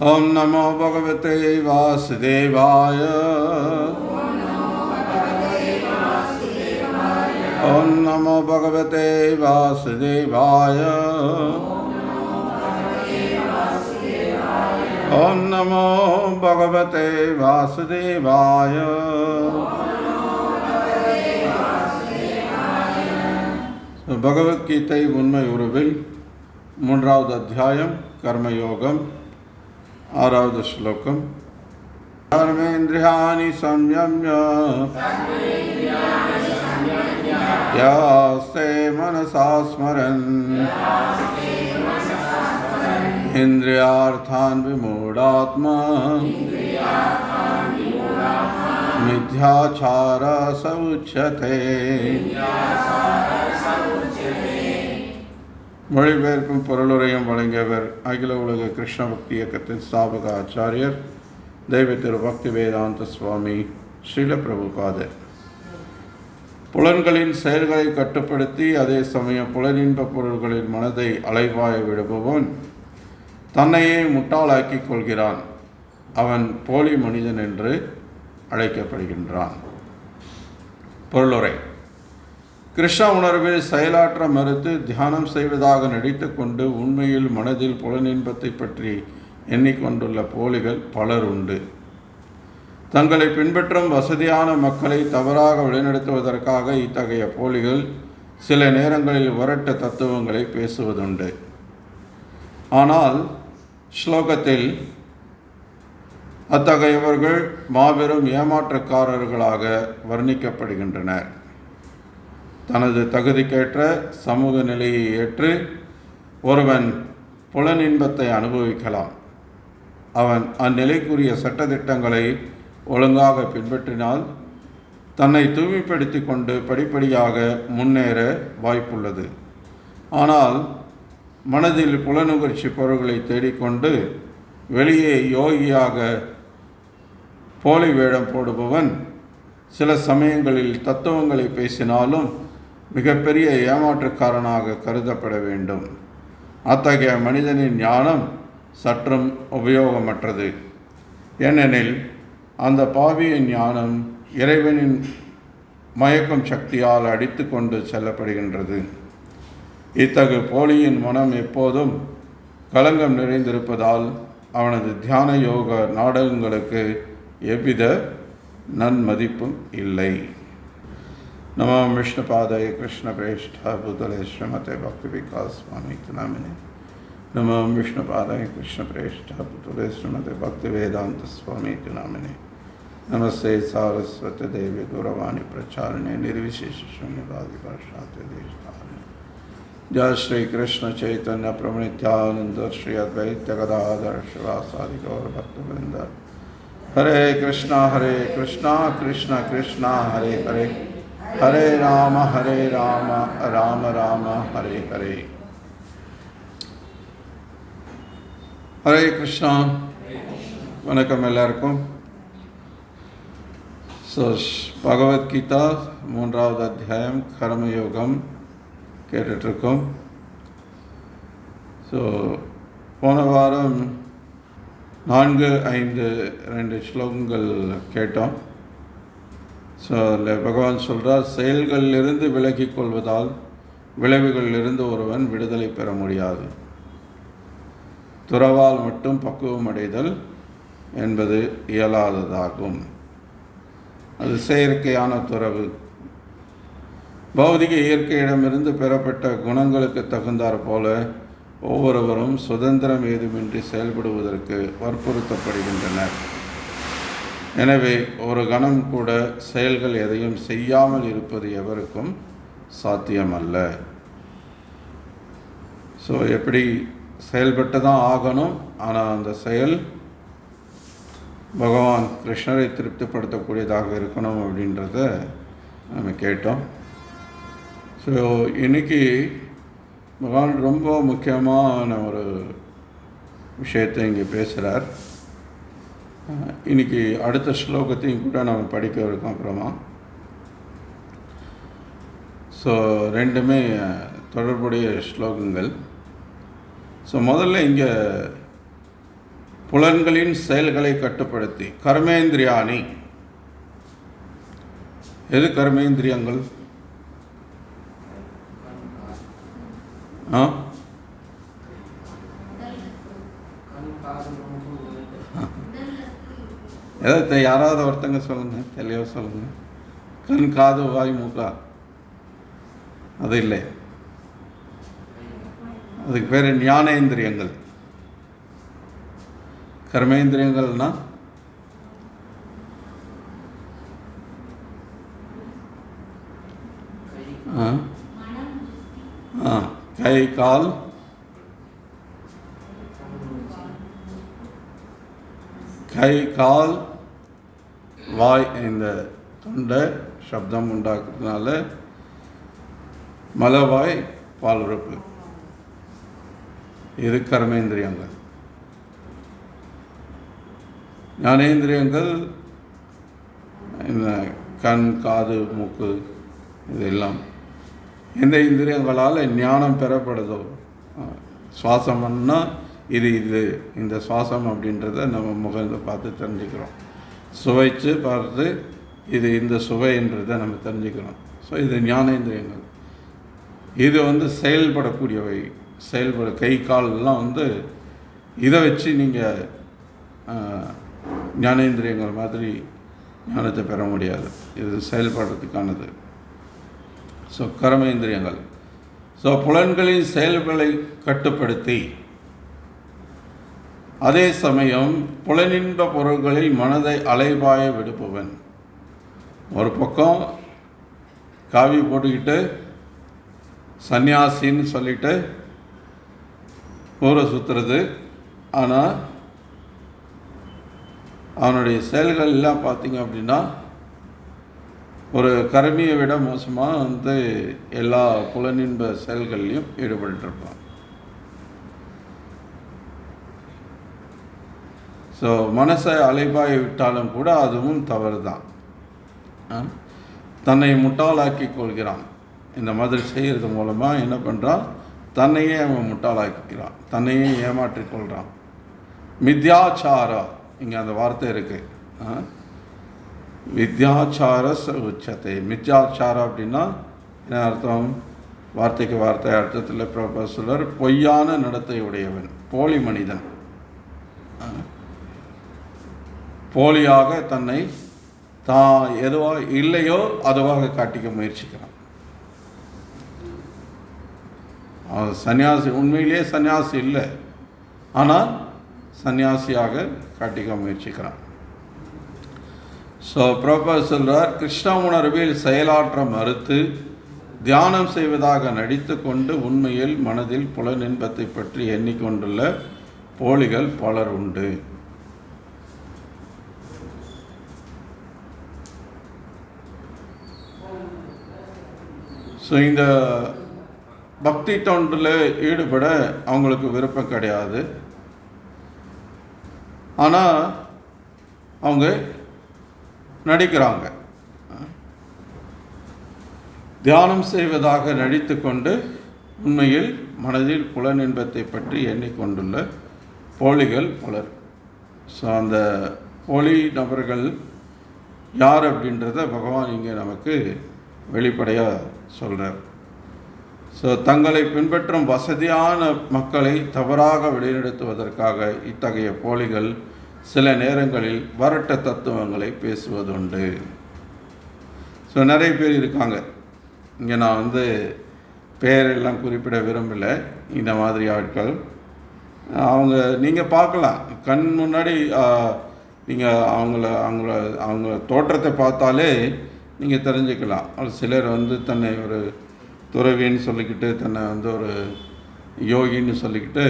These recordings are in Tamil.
ओम नमो भगवते वासुदेवाय। ओम नमो भगवते वासुदेवाय। ओम नमो भगवते वासुदेवाय। பகவத்கீதை உண்மை உருவில் 3வது அத்தியாயம் கர்மயோகம் 6வது ஸ்லோகம். கர்மேந்திரியாணி சம்யம்ய யாஸ்தே மனசா ஸ்மரன் இந்திரியார்த்தான் விமூடாத்மா மித்யாச்சார சவுச்யதே. மொழிபெயர்ப்பும் பொருளுரையும் வழங்கியவர் அகில உலக கிருஷ்ண பக்தி இயக்கத்தின் ஸ்தாபக ஆச்சாரியர் தெய்வ திரு பக்தி வேதாந்த சுவாமி ஸ்ரீல பிரபுபாதர். புலன்களின் செயல்களை கட்டுப்படுத்தி அதே சமயம் புலனின்ப பொருள்களின் மனதை அலைவாய விடுபவன் தன்னையே முட்டாளாக்கி கொள்கிறான். அவன் போலி மனிதன் என்று அழைக்கப்படுகின்றான். பொருளுரை. கிருஷ்ண உணர்வில் செயலாற்ற மறுத்து தியானம் செய்வதாக நடித்து கொண்டு உண்மையில் மனதில் புலனின்பத்தை பற்றி எண்ணிக்கொண்டுள்ள போலிகள் பலர் உண்டு. தங்களை பின்பற்றும் வசதியான மக்களை தவறாக வழிநடத்துவதற்காக இத்தகைய போலிகள் சில நேரங்களில் வரட்ட தத்துவங்களை பேசுவதுண்டு. ஆனால் ஸ்லோகத்தில் அத்தகையவர்கள் மாபெரும் ஏமாற்றக்காரர்களாக வர்ணிக்கப்படுகின்றனர். தனது தகுதிக்கேற்ற சமூக நிலையை ஏற்று ஒருவன் புலனின்பத்தை அனுபவிக்கலாம். அவன் அந்நிலைக்குரிய சட்டதிட்டங்களை ஒழுங்காக பின்பற்றினால் தன்னை தூய்மைப்படுத்தி கொண்டு படிப்படியாக முன்னேற வாய்ப்புள்ளது. ஆனால் மனதில் புலனுகர்ச்சி பொருள்களை தேடிக்கொண்டு வெளியே யோகியாக போலி வேடம் போடுபவன் சில சமயங்களில் தத்துவங்களை பேசினாலும் மிகப்பெரிய ஏமாற்றுக்காரனாக கருதப்பட வேண்டும். அத்தகைய மனிதனின் ஞானம் சற்றும் உபயோகமற்றது. ஏனெனில் அந்த பாவியின் ஞானம் இறைவனின் மயக்கும் சக்தியால் அடித்து கொண்டு செல்லப்படுகின்றது. இத்தகு போலியின் மனம் எப்போதும் களங்கம் நிறைந்திருப்பதால் அவனது தியான யோக நாடகங்களுக்கு எவ்வித நன்மதிப்பும் இல்லை. நமோ விஷ்ணுபாதாய கிருஷ்ண பிரேஷ்ட பூதலே ஸ்ரீமதே பக்தி விகாஸ் ஸ்வாமி நாமினே. நமோ விஷ்ணுபாதாய கிருஷ்ண பிரேஷ்ட பூதலே ஸ்ரீமதே பக்தி வேதாந்த ஸ்வாமி நாமினே. நமஸ்தே சாரஸ்வதி தேவி கௌரவாணி பிரச்சாரிணே निर्विशेष शून्यवादी भाषाते देशधारिणे. जय श्री कृष्ण चैतन्य प्रभु नित्यानंद श्री अद्वैत गदाधर शिवासादि गौर भक्तवृंद. हरे कृष्णा कृष्णा कृष्णा हरे हरे, हरे राम राम राम हरे हरे. ஹரே கிருஷ்ணா. வணக்கம் எல்லாருக்கும். ஸோ பகவத்கீதா 3வது அத்தியாயம் கர்மயோகம் கேட்டுட்ருக்கோம். ஸோ போன வாரம் 4, 5, 2 ஸ்லோகங்கள் கேட்டோம். ஸோ அதில் பகவான் சொல்கிறார், செயல்களிலிருந்து விலகிக் கொள்வதால் விளைவுகளிலிருந்து ஒருவன் விடுதலை பெற முடியாது. துறவால் மட்டும் பக்குவம் அடைதல் என்பது இயலாததாகும். அது செயற்கையான துறவு. பௌதிக இயற்கையிடமிருந்து பெறப்பட்ட குணங்களுக்கு தகுந்தாற் போல ஒவ்வொருவரும் சுதந்திரம் ஏதுமின்றி செயல்படுவதற்கு வற்புறுத்தப்படுகின்றனர். எனவே ஒரு கணம் கூட செயல்கள் எதையும் செய்யாமல் இருப்பது எவருக்கும் சாத்தியமல்ல. ஸோ எப்படி செயல்பட்டு தான் ஆகணும். ஆனால் அந்த செயல் பகவான் கிருஷ்ணரை திருப்திப்படுத்தக்கூடியதாக இருக்கணும் அப்படின்றத நம்ம கேட்டோம். ஸோ இன்றைக்கி பகவான் ரொம்ப முக்கியமான ஒரு விஷயத்தை இங்கே பேசுகிறார். இன்றைக்கி அடுத்த ஸ்லோகத்தையும் கூட நம்ம படிக்க இருக்கோம் அப்புறமா. ஸோ ரெண்டுமே தொடர்புடைய ஸ்லோகங்கள். ஸோ முதல்ல இங்கே புலன்களின் செயல்களை கட்டுப்படுத்தி. கர்மேந்திரியாணி, எது கர்மேந்திரியங்கள்? எதை யாராவது ஒருத்தங்க சொல்லுங்க, தெளிவாக சொல்லுங்க. கண், காது, வாய், மூக்கா? அது இல்லை, அதுக்கு பேர் ஞானேந்திரியங்கள். கர்மேந்திரியங்கள்னா கை, கால், வாய், இந்த தொண்டை சப்தம் உண்டாக்குறதுனால மலவாய், பால் உறுப்பு, இது கர்மேந்திரியங்கள். ஞானேந்திரியங்கள் இந்த கண், காது, மூக்கு, இதெல்லாம் எந்த இந்திரியங்களால் ஞானம் பெறப்படுதோ. சுவாசம்னா இது இந்த சுவாசம் அப்படின்றத நம்ம முகத்தை பார்த்து தெரிஞ்சுக்கிறோம். சுவைச்சு பார்த்து இது இந்த சுவைன்றதை நம்ம தெரிஞ்சுக்கிறோம். ஸோ இது ஞானேந்திரியங்கள். இது செயல்படக்கூடியவை, கை கால்லாம் இதை வச்சு நீங்கள் ஞானேந்திரியங்கள் மாதிரி ஞானத்தை பெற முடியாது. இது செயல்படுறதுக்கானது. ஸோ கர்மேந்திரியங்கள். ஸோ புலன்களின் செயல்களை கட்டுப்படுத்தி அதே சமயம் புலனின்ப பொருள்களில் மனதை அலைபாய விடுப்பவன். ஒரு பக்கம் காவி போட்டுக்கிட்டு சன்னியாசின்னு சொல்லிட்டு ஊரை சுற்றுறது, ஆனால் அவனுடைய செயல்கள் எல்லாம் பார்த்திங்க அப்படின்னா ஒரு கர்மியை விட மோசமாக எல்லா புலனின்ப செயல்கள்லையும் ஈடுபட்டுருப்பான். ஸோ மனசை அலைபாய விட்டாலும் கூட அதுவும் தவறு தான். தன்னை முட்டாளாக்கி கொள்கிறான். இந்த மாதிரி செய்கிறது மூலமாக என்ன பண்ணுறான்? தன்னையே அவன் முட்டாளாக்கிக்கிறான், தன்னையே ஏமாற்றிக்கொள்கிறான். மித்யாச்சாரா, இங்கே அந்த வார்த்தை இருக்குது. வித்யாச்சார உச்சத்தை. மித்யாச்சாரம் அப்படின்னா என்ன அர்த்தம்? வார்த்தைக்கு வார்த்தை அர்த்தத்தில் ப்ரொஃபஸர் பொய்யான நடத்தை உடையவன், போலி மனிதன். போலியாக தன்னை தான் எதுவாக இல்லையோ அதுவாக காட்டிக்க முயற்சிக்கிறான். சன்னியாசி உண்மையிலேயே சன்னியாசி இல்லை, ஆனால் சன்னியாசியாக காட்டிக்க முயற்சிக்கிறான். ஸோ ப்ரொஃபஸர் சொல்கிறார், கிருஷ்ண உணர்வில் செயலாற்ற மறுத்து தியானம் செய்வதாக நடித்து கொண்டு உண்மையில் மனதில் புலனின்பத்தை பற்றி எண்ணிக்கொண்டுள்ள போலிகள் பலர் உண்டு. ஸோ இந்த பக்தி தொண்டில் ஈடுபட அவங்களுக்கு விருப்பம் கிடையாது. ஆனால் அவங்க நடிக்கிறாங்க. தியானம் செய்வதாக நடித்து கொண்டு உண்மையில் மனதில் புலனின்பத்தை பற்றி எண்ணிக்கொண்டுள்ள போலிகள் பலர். ஸோ அந்த போலி நபர்கள் யார் அப்படின்றத பகவான் இங்கே நமக்கு வெளிப்படையாக சொல்கிறார். ஸோ தங்களை பின்பற்றும் வசதியான மக்களை தவறாக வழிநடத்துவதற்காக இத்தகைய போலிகள் சில நேரங்களில் வரட்ட தத்துவங்களை பேசுவதுண்டு. ஸோ நிறைய பேர் இருக்காங்க. இங்கே நான் பேரெல்லாம் குறிப்பிட விரும்பலை. இந்த மாதிரி ஆட்கள் அவங்க நீங்கள் பார்க்கலாம், கண் முன்னாடி நீங்கள் அவங்க தோற்றத்தை பார்த்தாலே நீங்கள் தெரிஞ்சுக்கலாம். சிலர் தன்னை ஒரு துறவின்னு சொல்லிக்கிட்டு, தன்னை ஒரு யோகின்னு சொல்லிக்கிட்டு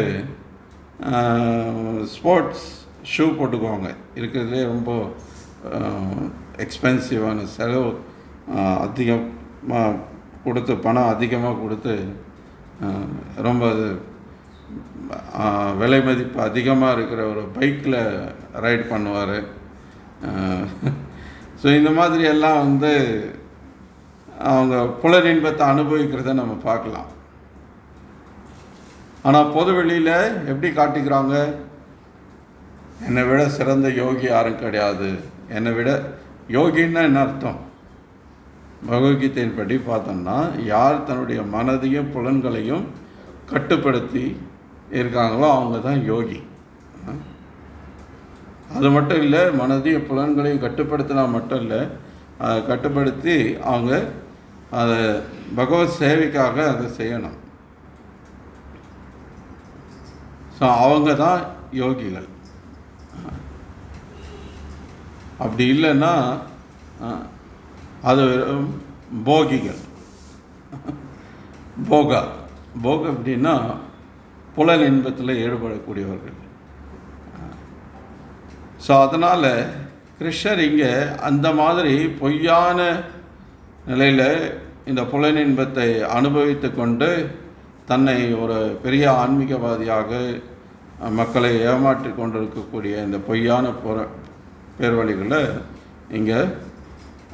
ஸ்போர்ட்ஸ் ஷூ போட்டுக்குவாங்க. இருக்கிறதுலே ரொம்ப எக்ஸ்பென்சிவான செலவு அதிகமாக கொடுத்து, பணம் அதிகமாக கொடுத்து, ரொம்ப விலை மதிப்பு அதிகமாக இருக்கிற ஒரு பைக்கில் ரைட் பண்ணுவார். ஸோ இந்த மாதிரி எல்லாம் அவங்க புலனின்பத்தை அனுபவிக்கிறத நம்ம பார்க்கலாம். ஆனால் பொது வெளியில் எப்படி காட்டிக்கிறாங்க? என்னை விட சிறந்த யோகி யாரும் கிடையாது. என்னை விட யோகின்னா என்ன அர்த்தம்? பகவத்கீதையின் படி பார்த்தோம்னா, யார் தன்னுடைய மனதையும் புலன்களையும் கட்டுப்படுத்தி இருக்காங்களோ அவங்க தான் யோகி. அது மட்டும் இல்லை, மனதையும் புலன்களையும் கட்டுப்படுத்தினா மட்டும் இல்லை, அதை கட்டுப்படுத்தி அவங்க அதை பகவத் சேவைக்காக அதை செய்யணும். ஸோ அவங்க தான் யோகிகள். அப்படி இல்லைன்னா அது போகிகள். போக அப்படின்னா புலன் இன்பத்தில் ஈடுபடக்கூடியவர்கள். ஸோ அதனால் கிருஷ்ணர் இங்கே அந்த மாதிரி பொய்யான நிலையில் இந்த புலன் இன்பத்தை அனுபவித்து கொண்டு தன்னை ஒரு பெரிய ஆன்மீகவாதியாக மக்களை ஏமாற்றி கொண்டிருக்கக்கூடிய இந்த பொய்யான பேர்வழிகளை இங்கே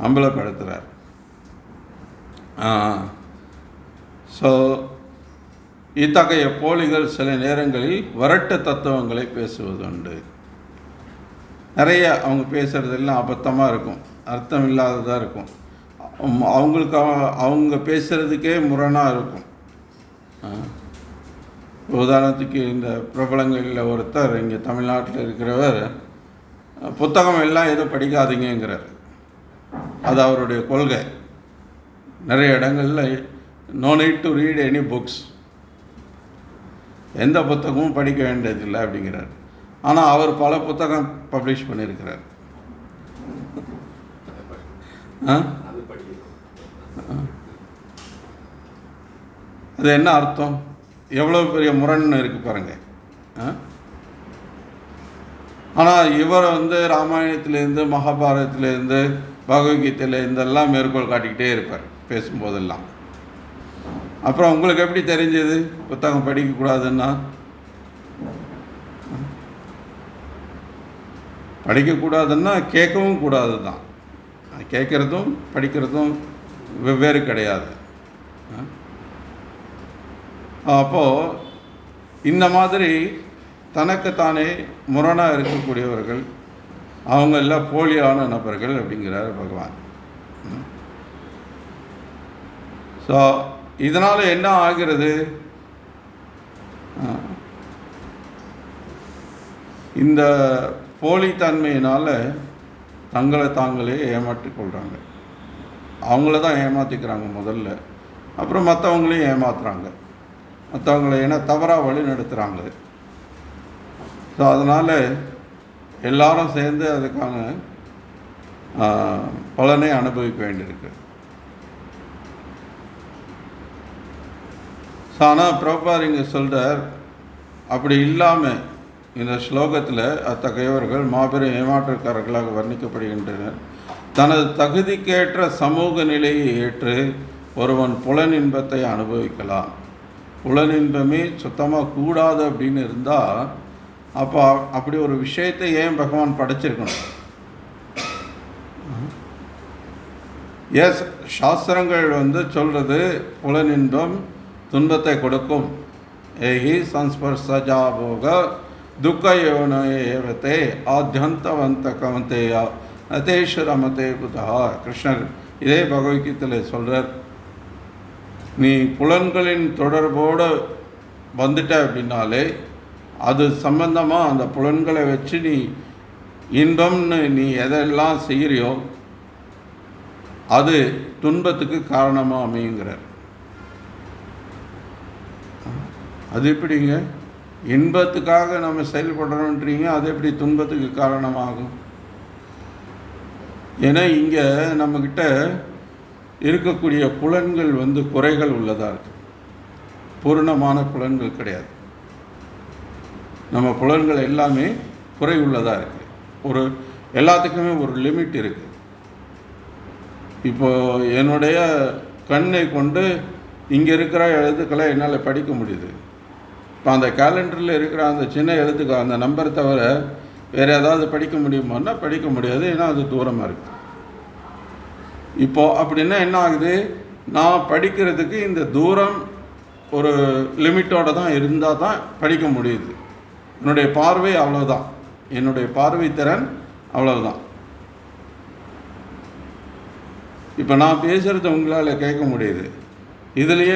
அம்பலப்படுத்துகிறார். ஸோ இத்தகைய போலிகள் சில நேரங்களில் வரட்டு தத்துவங்களை பேசுவதுண்டு. நிறைய அவங்க பேசுகிறதெல்லாம் அபத்தமாக இருக்கும், அர்த்தம் இல்லாததாக இருக்கும், அவங்களுக்கு அவங்க பேசுகிறதுக்கே முரணாக இருக்கும். உதாரணத்துக்கு இந்த பிரபலங்களில் ஒருத்தர் இங்கே தமிழ்நாட்டில் இருக்கிறவர் புத்தகம் எல்லாம் எதுவும் படிக்காதீங்கிறார். அது அவருடைய கொள்கை. நிறைய இடங்களில் no need to read any books, எந்த புத்தகமும் படிக்க வேண்டியதில்லை அப்படிங்கிறார். ஆனால் அவர் பல புத்தகம் பப்ளிஷ் பண்ணியிருக்கிறார். அது என்ன அர்த்தம்? எவ்வளோ பெரிய முரண் இருக்குது பாருங்கள். ஆனால் இவர் ராமாயணத்திலேருந்து மகாபாரதத்திலேருந்து பகவத்கீதையிலேருந்தெல்லாம் மேற்கோள் காட்டிக்கிட்டே இருப்பார் பேசும்போதெல்லாம். அப்புறம் உங்களுக்கு எப்படி தெரிஞ்சது புத்தகம் படிக்கக்கூடாதுன்னா? படிக்கக்கூடாதுன்னா கேட்கவும் கூடாது தான். கேட்குறதும் படிக்கிறதும் வெவ்வேறு கிடையாது. அப்போது இந்த மாதிரி தனக்குத்தானே முரணாக இருக்கக்கூடியவர்கள் அவங்க எல்லாம் போலியான நபர்கள் அப்படிங்கிறார் பகவான். ஸோ இதனால் என்ன ஆகிறது? இந்த போலித்தன்மையினால் தங்களை தாங்களே ஏமாற்றி கொள்கிறாங்க. அவங்கள தான் ஏமாற்றிக்கிறாங்க முதல்ல, அப்புறம் மற்றவங்களையும் ஏமாத்துறாங்க, மற்றவங்களை ஏன்னா தவறாக வழி நடத்துகிறாங்க. ஸோ அதனால் எல்லாரும் சேர்ந்து அதுக்கான பலனை அனுபவிக்க வேண்டியிருக்கு. ஸோ ஆனால் பிரபுபார் இங்கே சொல்கிறார், அப்படி இல்லாமல் இந்த ஸ்லோகத்தில் அத்தகையவர்கள் மாபெரும் ஏமாற்றுக்காரர்களாக வர்ணிக்கப்படுகின்றனர். தனது தகுதிக்கேற்ற சமூக நிலையை ஏற்று ஒருவன் புலன் இன்பத்தை அனுபவிக்கலாம். புலன் இன்பமே சுத்தமாக கூடாது அப்படின்னு இருந்தால் அப்போ அப்படி ஒரு விஷயத்தை ஏன் பகவான் படைச்சிருக்கணும்? எஸ், சாஸ்திரங்கள் சொல்கிறது புலன் இன்பம் துன்பத்தை கொடுக்கும். ஏஹி சம்ஸ்பர்சஜா போக துக்கயோனேவத்தே ஆத்யந்தவந்த கவந்தேயா நதேஸ்வரமதே புதா. கிருஷ்ணர் இதே பகவத்கீதையில் சொல்கிறார், நீ புலன்களின் தொடர்போடு வந்துட்ட அப்படின்னாலே அது சம்பந்தமாக அந்த புலன்களை வச்சு நீ இன்பம்னு நீ எதெல்லாம் செய்கிறியோ அது துன்பத்துக்கு காரணமாக அமையுங்கிறார். அது எப்படிங்க? இன்பத்துக்காக நம்ம செயல்படுறோன்றீங்க, அது எப்படி துன்பத்துக்கு காரணமாகும்? ஏன்னா இங்கே நம்மக்கிட்ட இருக்கக்கூடிய புலன்கள் குறைகள் உள்ளதாக இருக்குது, பூரணமான புலன்கள் கிடையாது. நம்ம புலன்கள் எல்லாமே குறை உள்ளதாக இருக்குது. ஒரு எல்லாத்துக்குமே ஒரு லிமிட் இருக்குது. இப்போது என்னுடைய கண்ணை கொண்டு இங்கே இருக்கிற எழுத்துக்களை என்னால் படிக்க முடியுது. இப்போ அந்த கேலண்டரில் இருக்கிற அந்த சின்ன எழுத்துக்கு அந்த நம்பர் தவிர வேறு ஏதாவது படிக்க முடியுமான்னா படிக்க முடியாது, ஏன்னா அது தூரமாக இருக்குது. இப்போது அப்படின்னா என்ன ஆகுது? நான் படிக்கிறதுக்கு இந்த தூரம் ஒரு லிமிட்டோடு தான் இருந்தால் தான் படிக்க முடியுது. என்னுடைய பார்வை அவ்வளோதான். என்னுடைய பார்வை திறன் அவ்வளவுதான். இப்போ நான் பேசுகிறது உங்களால் கேட்க முடியுது. இதுலேயே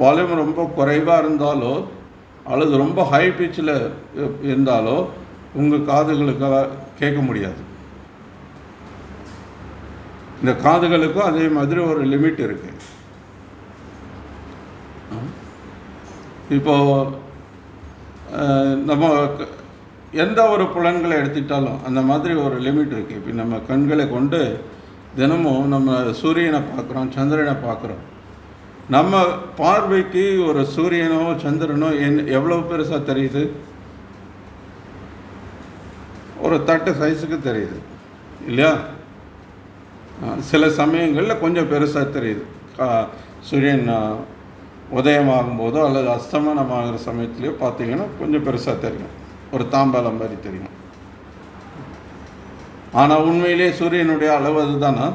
வால்யூம் ரொம்ப குறைவாக இருந்தாலோ அல்லது ரொம்ப ஹை பிச்சில் இருந்தாலோ உங்கள் காதுகளுக்காக கேட்க முடியாது. இந்த காதுகளுக்கும் அதே மாதிரி ஒரு லிமிட் இருக்குது. இப்போது நம்ம எந்த ஒரு புலன்களை எடுத்துக்கிட்டாலும் அந்த மாதிரி ஒரு லிமிட் இருக்குது. இப்போ நம்ம கண்களை கொண்டு தினமும் நம்ம சூரியனை பார்க்குறோம், சந்திரனை பார்க்குறோம். நம்ம பார்வைக்கு ஒரு சூரியனோ சந்திரனோ எவ்வளோ பெருசாக தெரியுது? ஒரு தட்டு சைஸுக்கு தெரியுது இல்லையா? சில சமயங்களில் கொஞ்சம் பெருசாக தெரியுது. சூரியன் உதயமாகும்போதோ அல்லது அஸ்தமனமாகிற சமயத்துலேயோ பார்த்தீங்கன்னா கொஞ்சம் பெருசாக தெரியும், ஒரு தாம்பாலம் மாதிரி தெரியும். ஆனால் உண்மையிலே சூரியனுடைய அளவு அதுதானா?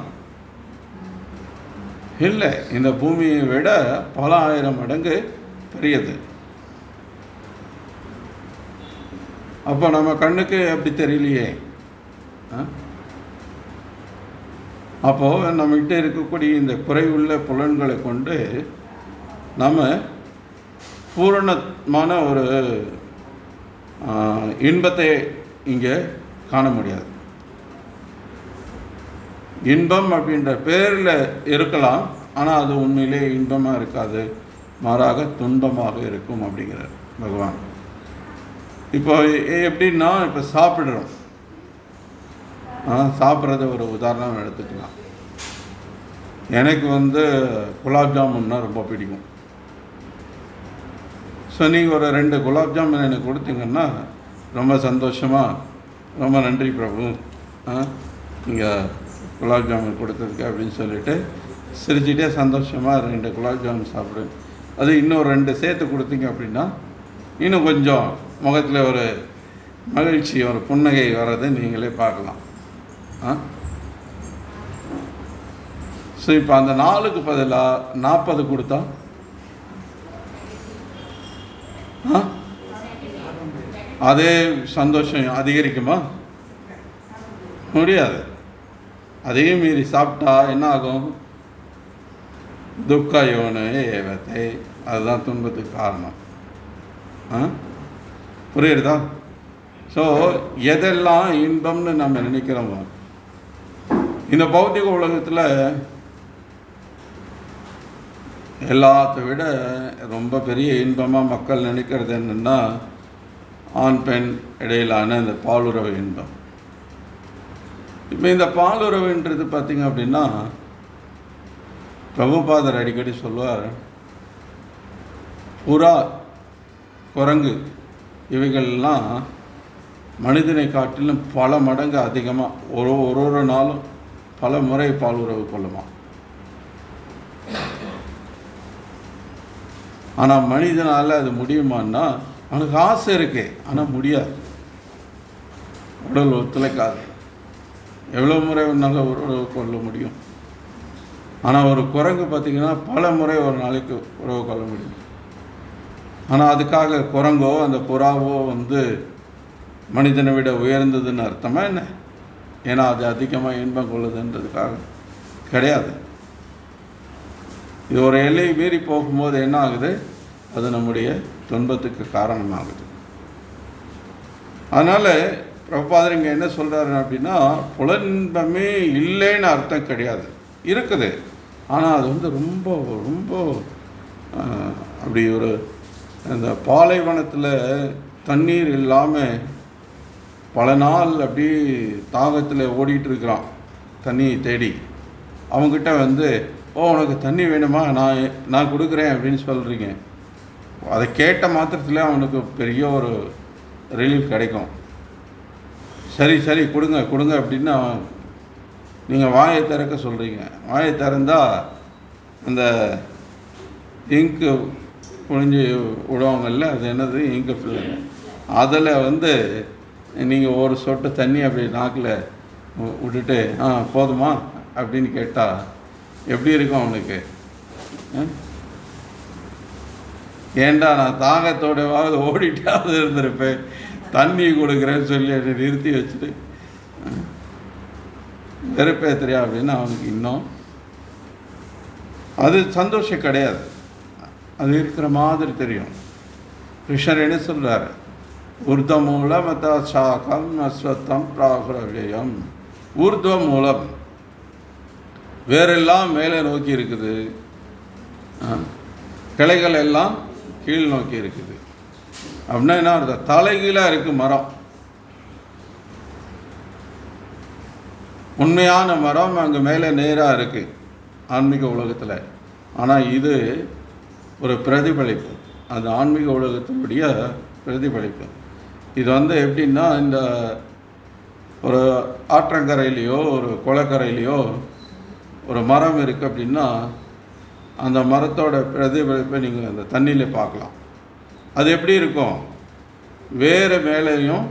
இல்லை, இந்த பூமியை விட பல ஆயிரம் மடங்கு பெரியது. அப்போ நம்ம கண்ணுக்கு அப்படி தெரியலையே. அப்போது நம்மகிட்ட இருக்கக்கூடிய இந்த குறைவுள்ள புலன்களை கொண்டு நம்ம பூரணமான ஒரு இன்பத்தை இங்கே காண முடியாது. இன்பம் அப்படின்ற பேரில் இருக்கலாம், ஆனால் அது உண்மையிலே இன்பமாக இருக்காது, மாறாக துன்பமாக இருக்கும் அப்படிங்கிறார் பகவான். இப்போ எப்படின்னா, இப்போ சாப்பிட்றோம், சாப்பிட்றத ஒரு உதாரணம் எடுத்துக்கலாம். எனக்கு குலாப் ஜாமுன்னா ரொம்ப பிடிக்கும். ஸோ நீங்கள் ஒரு 2 குலாப் ஜாமுன் எனக்கு கொடுத்தீங்கன்னா ரொம்ப சந்தோஷமாக, ரொம்ப நன்றி பிரபு, நீங்கள் குலாப் ஜாமுன் கொடுத்ததுக்கு அப்படின்னு சொல்லிட்டு சிரிச்சுட்டே சந்தோஷமாக 2 குலாப் ஜாமுன் சாப்பிடுவேன். அது இன்னும் 2 சேர்த்து கொடுத்தீங்க அப்படின்னா இன்னும் கொஞ்சம் முகத்தில் ஒரு மகிழ்ச்சி, ஒரு புன்னகை வர்றதை நீங்களே பார்க்கலாம். ஸோ இப்போ அந்த 4க்கு பதிலாக 40 கொடுத்தா அதே சந்தோஷம் அதிகரிக்குமா? முடியாது. அதையும் மீறி சாப்பிட்டா என்ன ஆகும்? துக்கயோனே ஏவத்தை, அதுதான் துன்பத்துக்கு காரணம். புரியுறதா? ஸோ எதெல்லாம் இன்பம்னு நம்ம நினைக்கிறோமோ, இந்த பௌத்திக உலகத்தில் எல்லாத்த விட ரொம்ப பெரிய இன்பமாக மக்கள் நினைக்கிறது என்னென்னா, ஆண் பெண் இடையிலான இந்த பாலுறவு இன்பம். இப்போ இந்த பாலுறவுன்றது பார்த்திங்க அப்படின்னா, பிரபுபாதர் அடிக்கடி சொல்லுவார், புறா, குரங்கு இவைகள்லாம் மனிதனை காட்டிலும் பல மடங்கு அதிகமாக ஒரு நாளும் பல முறை பாலுறவு கொள்ளுமா. ஆனால் மனிதனால் அது முடியுமான்னா, அவனுக்கு ஆசை இருக்கு, ஆனால் முடியாது, உடல் ஒத்துழைக்காது. எவ்வளோ முறை ஒன்றால் உறவு கொள்ள முடியும். ஆனால் ஒரு குரங்கு பார்த்திங்கன்னா பல முறை ஒரு நாளைக்கு உறவு கொள்ள முடியும். ஆனால் அதுக்காக குரங்கோ அந்த புறாவோ மனிதனை விட உயர்ந்ததுன்னு அர்த்தமா என்ன? ஏன்னா அது அதிகமாக இன்பம் கொள்ளுதுன்றதுக்காக கிடையாது. இது ஒரு எல்லை மீறி போகும்போது என்ன ஆகுது? அது நம்முடைய துன்பத்துக்கு காரணமாகுது. அதனால் பிரபுபாதர் இங்கே என்ன சொல்கிறாரு அப்படின்னா, புலன்பமே இல்லைன்னு அர்த்தம் கிடையாது, இருக்குது. ஆனால் அது ரொம்ப ரொம்ப அப்படி ஒரு அந்த பாலைவனத்தில் தண்ணீர் இல்லாமல் பல நாள் அப்படி தாகத்தில் ஓடிட்டுருக்கிறான் தண்ணியை தேடி. அவங்ககிட்ட உனக்கு தண்ணி வேணுமா, நான் கொடுக்குறேன் அப்படின்னு சொல்கிறீங்க. அதை கேட்ட மாத்திரத்தில் அவனுக்கு பெரிய ஒரு ரிலீஃப் கிடைக்கும். சரி சரி கொடுங்க கொடுங்க அப்படின்னு நீங்கள் வாயை திறக்க சொல்கிறீங்க. வாயை திறந்தால் அந்த இங்கு புழிஞ்சு விடுவாங்கல்ல, அது என்னது, இங்கு ஃபில்லர். அதில் நீங்கள் ஒரு சொட்டு தண்ணி அப்படி நாக்கில் விட்டுட்டு போதுமா அப்படின்னு கேட்டால் எப்படி இருக்கும் அவனுக்கு? ஏண்டா நான் தாகத்தோடவாவது ஓடிட்டாவது இருந்திருப்பேன், தண்ணி கொடுக்குறேன்னு சொல்லி என்னை நிறுத்தி வச்சுட்டு வெறுப்பேத்துறியா அப்படின்னு அவனுக்கு இன்னும் அது சந்தோஷம் கிடையாது. அது இருக்கிற மாதிரி தெரியும். கிருஷ்ணர் என்ன சொல்கிறார்? ஊர்த மூலம் சாகம் அஸ்வத்தம் பிராகுரவியம். ஊர்துவ மூலம் வேரெல்லாம் மேலே நோக்கி இருக்குது, கிளைகள் எல்லாம் கீழ் நோக்கி இருக்குது. அப்படின்னா என்ன அர்த்தம்? தலைகீழாக இருக்குது மரம். உண்மையான மரம் அங்கே மேலே நேராக இருக்குது ஆன்மீக உலகத்தில். ஆனால் இது ஒரு பிரதிபலிப்பு, அது ஆன்மீக உலகத்தினுடைய பிரதிபலிப்பு. இது எப்படின்னா, இந்த ஒரு ஆற்றங்கரையிலையோ ஒரு குளக்கரையிலையோ ஒரு மரம் இருக்குது அப்படின்னா அந்த மரத்தோட பிரதிபலிப்பை நீங்கள் அந்த தண்ணியில் பார்க்கலாம். அது எப்படி இருக்கும்? வேறு மேலேயும்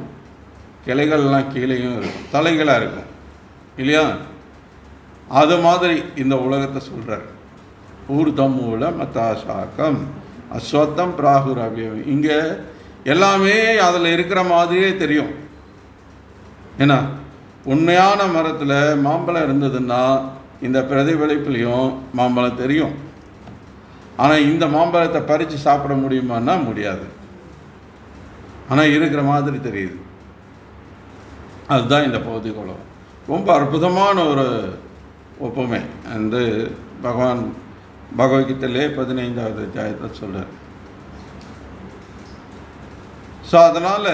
கிளைகள்லாம் கீழேயும் இருக்கும், தலைகளாக இருக்கும் இல்லையா? அது மாதிரி இந்த உலகத்தை சொல்கிறார். ஊர்தம் மூலம் மத்தாசாக்கம் அஸ்வத்தம் பிராகுரவியம். இங்கே எல்லாமே அதில் இருக்கிற மாதிரியே தெரியும். ஏன்னா உண்மையான மரத்தில் மாம்பழம் இருந்ததுன்னா இந்த பிரதிபலிப்புலையும் மாம்பழம் தெரியும். ஆனால் இந்த மாம்பழத்தை பறித்து சாப்பிட முடியுமான்னா முடியாது. ஆனால் இருக்கிற மாதிரி தெரியுது. அதுதான் இந்த பௌதிக உலகம். ரொம்ப அற்புதமான ஒரு ஒப்புமை பகவான் பகவத்கீதையிலே 15வது அத்தியாயத்தில் சொல்கிறார். ஸோ அதனால்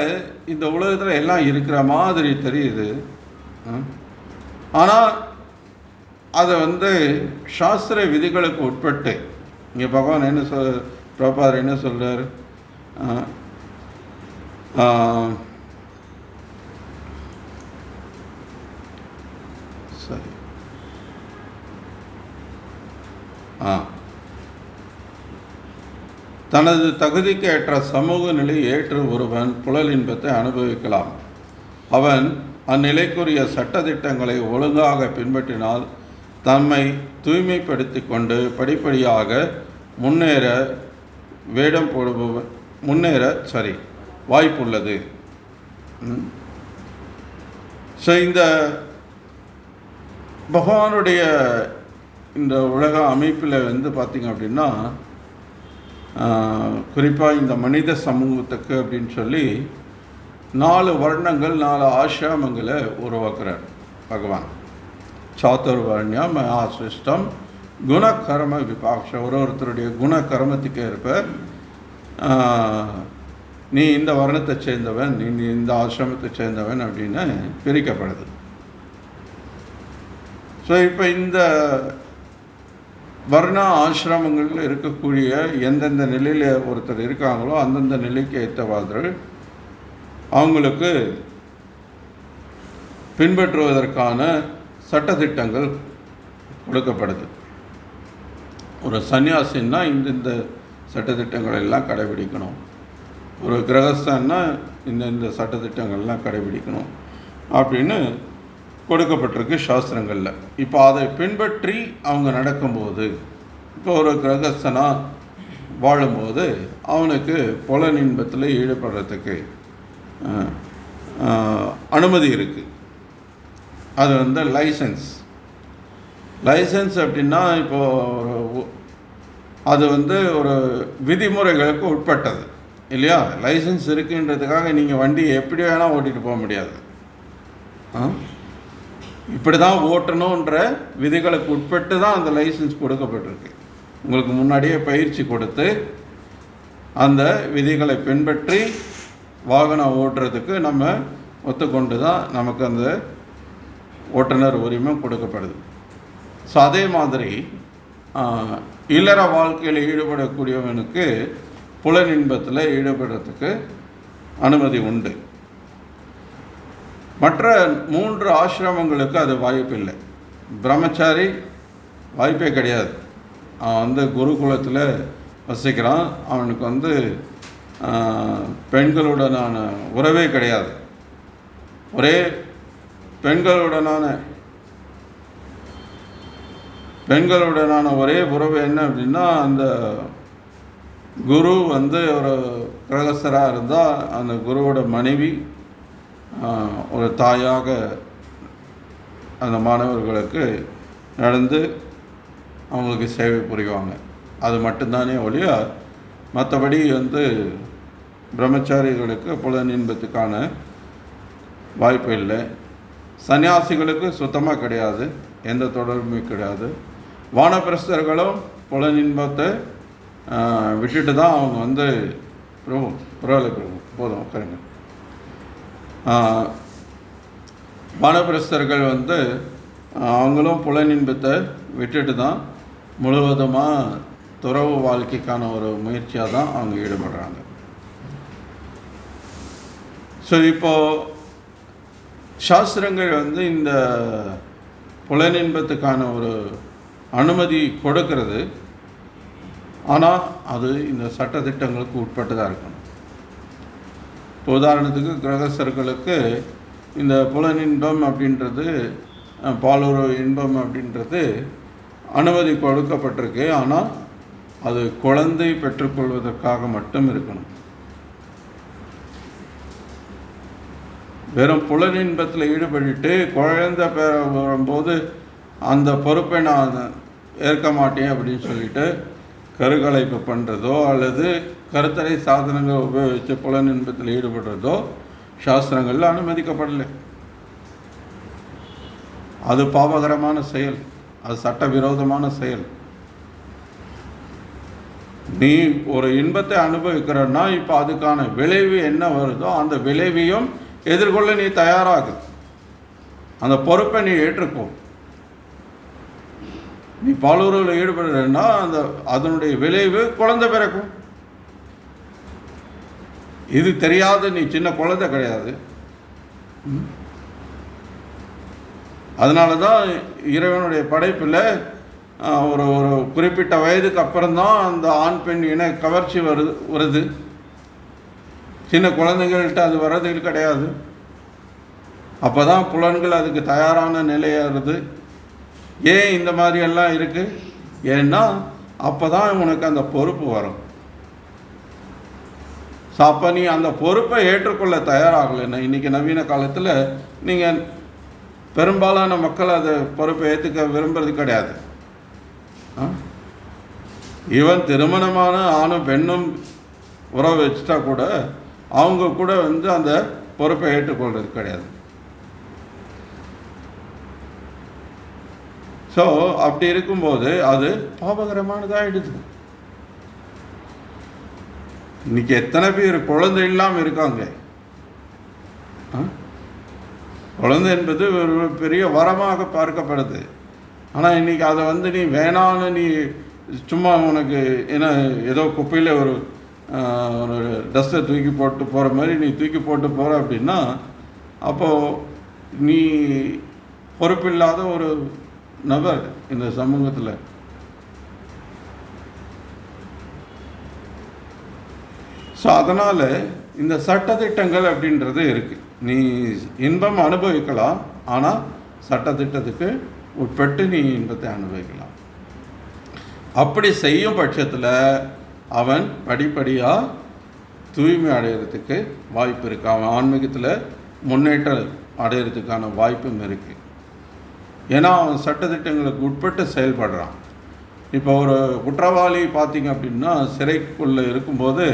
இந்த உலகத்தில் எல்லாம் இருக்கிற மாதிரி தெரியுது. ஆனால் அதை சாஸ்திர விதிகளுக்கு உட்பட்டு இங்கே பகவான் என்ன பிரபாதர் என்ன சொல்கிறார்? சரி, தனது தகுதிக்கு ஏற்ற சமூக நிலை ஏற்று ஒருவன் புலல் இன்பத்தை அனுபவிக்கலாம். அவன் அந்நிலைக்குரிய சட்டத்திட்டங்களை ஒழுங்காக பின்பற்றினால் தம்மை தூய்மைப்படுத்தி கொண்டு படிப்படியாக முன்னேற வாய்ப்புள்ளது. ஸோ இந்த பகவானுடைய இந்த உலக அமைப்பில் பார்த்திங்க அப்படின்னா, குறிப்பாக இந்த மனித சமூகத்துக்கு அப்படின்னு சொல்லி 4 வர்ணங்கள் 4 ஆசிரமங்களை உருவாக்குறார் பகவான். சாத்துர்வர்ணியம் ஆசிஷ்டம் குணகர்ம விபாக்ஷ. ஒருத்தருடைய குணகர்மத்துக்கு ஏற்ப நீ இந்த வர்ணத்தை சேர்ந்தவன், நீ இந்த ஆசிரமத்தை சேர்ந்தவன் அப்படின்னு பிரிக்கப்படுது. ஸோ இப்போ இந்த வர்ண ஆசிரமங்களில் இருக்கக்கூடிய எந்தெந்த நிலையில் ஒருத்தர் இருக்காங்களோ அந்தந்த நிலைக்கு ஏற்றவாறு அவங்களுக்கு பின்பற்றுவதற்கான சட்டத்திட்டங்கள் கொடுக்கப்படுது. ஒரு சன்னியாசின்னா இந்த சட்டத்திட்டங்கள் எல்லாம் கடைபிடிக்கணும், ஒரு கிரகஸ்தன்னா இந்த சட்டத்திட்டங்கள்லாம் கடைபிடிக்கணும் அப்படின்னு கொடுக்கப்பட்டிருக்கு சாஸ்திரங்களில். இப்போ அதை பின்பற்றி அவங்க நடக்கும்போது, இப்போ ஒரு கிரகஸ்தனாக வாழும்போது அவனுக்கு புலன் இன்பத்தில் ஈடுபடுறதுக்கு அனுமதி இருக்குது. அது லைசன்ஸ் அப்படின்னா இப்போது அது ஒரு விதிமுறைகளுக்கு உட்பட்டது இல்லையா? லைசன்ஸ் இருக்குன்றதுக்காக நீங்கள் வண்டியை எப்படி வேணால் ஓட்டிகிட்டு போக முடியாது. இப்படி தான் ஓட்டணுன்ற விதிகளுக்கு உட்பட்டு தான் அந்த லைசன்ஸ் கொடுக்கப்பட்டிருக்கு. உங்களுக்கு முன்னாடியே பயிற்சி கொடுத்து அந்த விதிகளை பின்பற்றி வாகனம் ஓட்டுறதுக்கு நம்ம ஒத்துக்கொண்டு தான் நமக்கு அந்த ஓட்டுநர் உரிமை கொடுக்கப்படுது. ஸோ அதே மாதிரி இல்லற வாழ்க்கையில் ஈடுபடக்கூடியவனுக்கு புலன் இன்பத்தில் ஈடுபடுறதுக்கு அனுமதி உண்டு. மற்ற 3 ஆசிரமங்களுக்கு அது வாய்ப்பில்லை. பிரம்மச்சாரி வாய்ப்பே கிடையாது. அவன் குருகுலத்தில் வசிக்கிறான். அவனுக்கு பெண்களுடனான உறவே கிடையாது. ஒரே பெண்களுடனான ஒரே உறவு என்ன அப்படின்னா அந்த குரு வந்து ஒரு கிரகஸ்தராக இருந்தால் அந்த குருவோட மனைவி ஒரு தாயாக அந்த மாணவர்களுக்கு நடந்து அவங்களுக்கு சேவை புரிவாங்க. அது மட்டும்தானே ஒழிய மற்றபடி வந்து பிரம்மச்சாரிகளுக்கு புலன் இன்பத்துக்கான வாய்ப்பு இல்லை. சன்னியாசிகளுக்கு சுத்தமாக கிடையாது, எந்த தொடர்புமே கிடையாது. வானப்பிரஸ்தர்களும் புலன் இன்பத்தை விட்டுட்டு தான் அவங்க வந்து பரவாயில்ல பிரபு போதும் உட்காருங்க. வானப்பிரஸ்தர்கள் வந்து அவங்களும் புலன் இன்பத்தை விட்டுட்டு தான் முழுவதுமாக துறவு வாழ்க்கைக்கான ஒரு முயற்சியாக தான் அவங்க ஈடுபடுறாங்க. ஸோ இப்போது சாஸ்திரங்கள் வந்து இந்த புலன் இன்பத்துக்கான ஒரு அனுமதி கொடுக்கிறது. ஆனால் அது இந்த சட்டத்திட்டங்களுக்கு உட்பட்டுதான் இருக்கணும். இப்போ உதாரணத்துக்கு கிரகஸ்தர்களுக்கு இந்த புலன் இன்பம் அப்படின்றது, பாலுறவு இன்பம் அப்படின்றது அனுமதி கொடுக்கப்பட்டிருக்கு. ஆனால் அது குழந்தை பெற்றுக்கொள்வதற்காக மட்டும் இருக்கணும். வெறும் புலன் இன்பத்தில் ஈடுபட்டு குழந்தை பெற வரும்போது அந்த பொறுப்பை நான் ஏற்க மாட்டேன் அப்படின்னு சொல்லிட்டு கருக்கலைப்பு பண்ணுறதோ அல்லது கருத்தடை சாதனங்கள் உபயோகித்து புலன் இன்பத்தில் ஈடுபடுறதோ சாஸ்திரங்களில் அனுமதிக்கப்படலை. அது பாவகரமான செயல், அது சட்டவிரோதமான செயல். நீ ஒரு இன்பத்தை அனுபவிக்கிறன்னா இப்போ அதுக்கான விளைவு என்ன வருதோ அந்த விளைவையும் எதிர்கொள்ள நீ தயாராகு. அந்த பொறுப்பை நீ ஏற்றுக்கோ. நீ பாலுறவில் ஈடுபடுறன்னா அதனுடைய விளைவு குழந்தை பிறக்கும். இது தெரியாத நீ சின்ன குழந்தை கிடையாது. அதனால தான் இறைவனுடைய படைப்பில் ஒரு ஒரு குறிப்பிட்ட வயதுக்கு அப்புறம்தான் அந்த ஆண் பெண் இன கவர்ச்சி வருது. சின்ன குழந்தைங்கள்ட்ட அது வர்றது கிடையாது. அப்போ தான் புலன்கள் அதுக்கு தயாரான நிலையாகிறது. ஏன் இந்த மாதிரியெல்லாம் இருக்குது? ஏன்னா அப்போ தான் உனக்கு அந்த பொறுப்பு வரும். ஸோ அப்போ நீ அந்த பொறுப்பை ஏற்றுக்கொள்ள தயாராகலைன்னா, இன்றைக்கி நவீன காலத்தில் நீங்கள் பெரும்பாலான மக்கள் அதை பொறுப்பை ஏற்றுக்க விரும்புறது கிடையாது. ஈவன் திருமணமான ஆணும் பெண்ணும் உறவு வச்சுட்டா கூட அவங்க கூட வந்து அந்த பொறுப்பை ஏற்றுக்கொள்வது கிடையாது. ஸோ அப்படி இருக்கும்போது அது பாபகரமானதாகிடுது. இன்னைக்கு எத்தனை பேர் குழந்தை இல்லாமல் இருக்காங்க? குழந்தை என்பது ஒரு பெரிய வரமாக பார்க்கப்படுது. ஆனால் இன்றைக்கி அதை வந்து நீ வேணான்னு நீ சும்மா உனக்கு ஏன்னா ஏதோ குப்பையில் ஒரு டஸ்ட்டை தூக்கி போட்டு போகிற மாதிரி நீ தூக்கி போட்டு போகிற அப்படின்னா அப்போது நீ பொறுப்பில்லாத ஒரு நபர் இந்த சமூகத்தில். ஸோ அதனால் இந்த சட்டத்திட்டங்கள் அப்படின்றது இருக்குது. நீ இன்பம் அனுபவிக்கலாம், ஆனால் சட்டத்திட்டத்துக்கு உட்பட்டு நீ இன்பத்தை அனுபவிக்கலாம். அப்படி செய்யும் பட்சத்தில் அவன் படிப்படியாக தூய்மை அடைகிறதுக்கு வாய்ப்பு இருக்குது. அவன் ஆன்மீகத்தில் முன்னேற்றம் அடைகிறதுக்கான வாய்ப்பும் இருக்குது. ஏன்னா அவன் சட்டத்திட்டங்களுக்கு உட்பட்டு செயல்படுறான். இப்போ ஒரு குற்றவாளி பார்த்திங்க அப்படின்னா சிறைக்குள்ளே இருக்கும்போது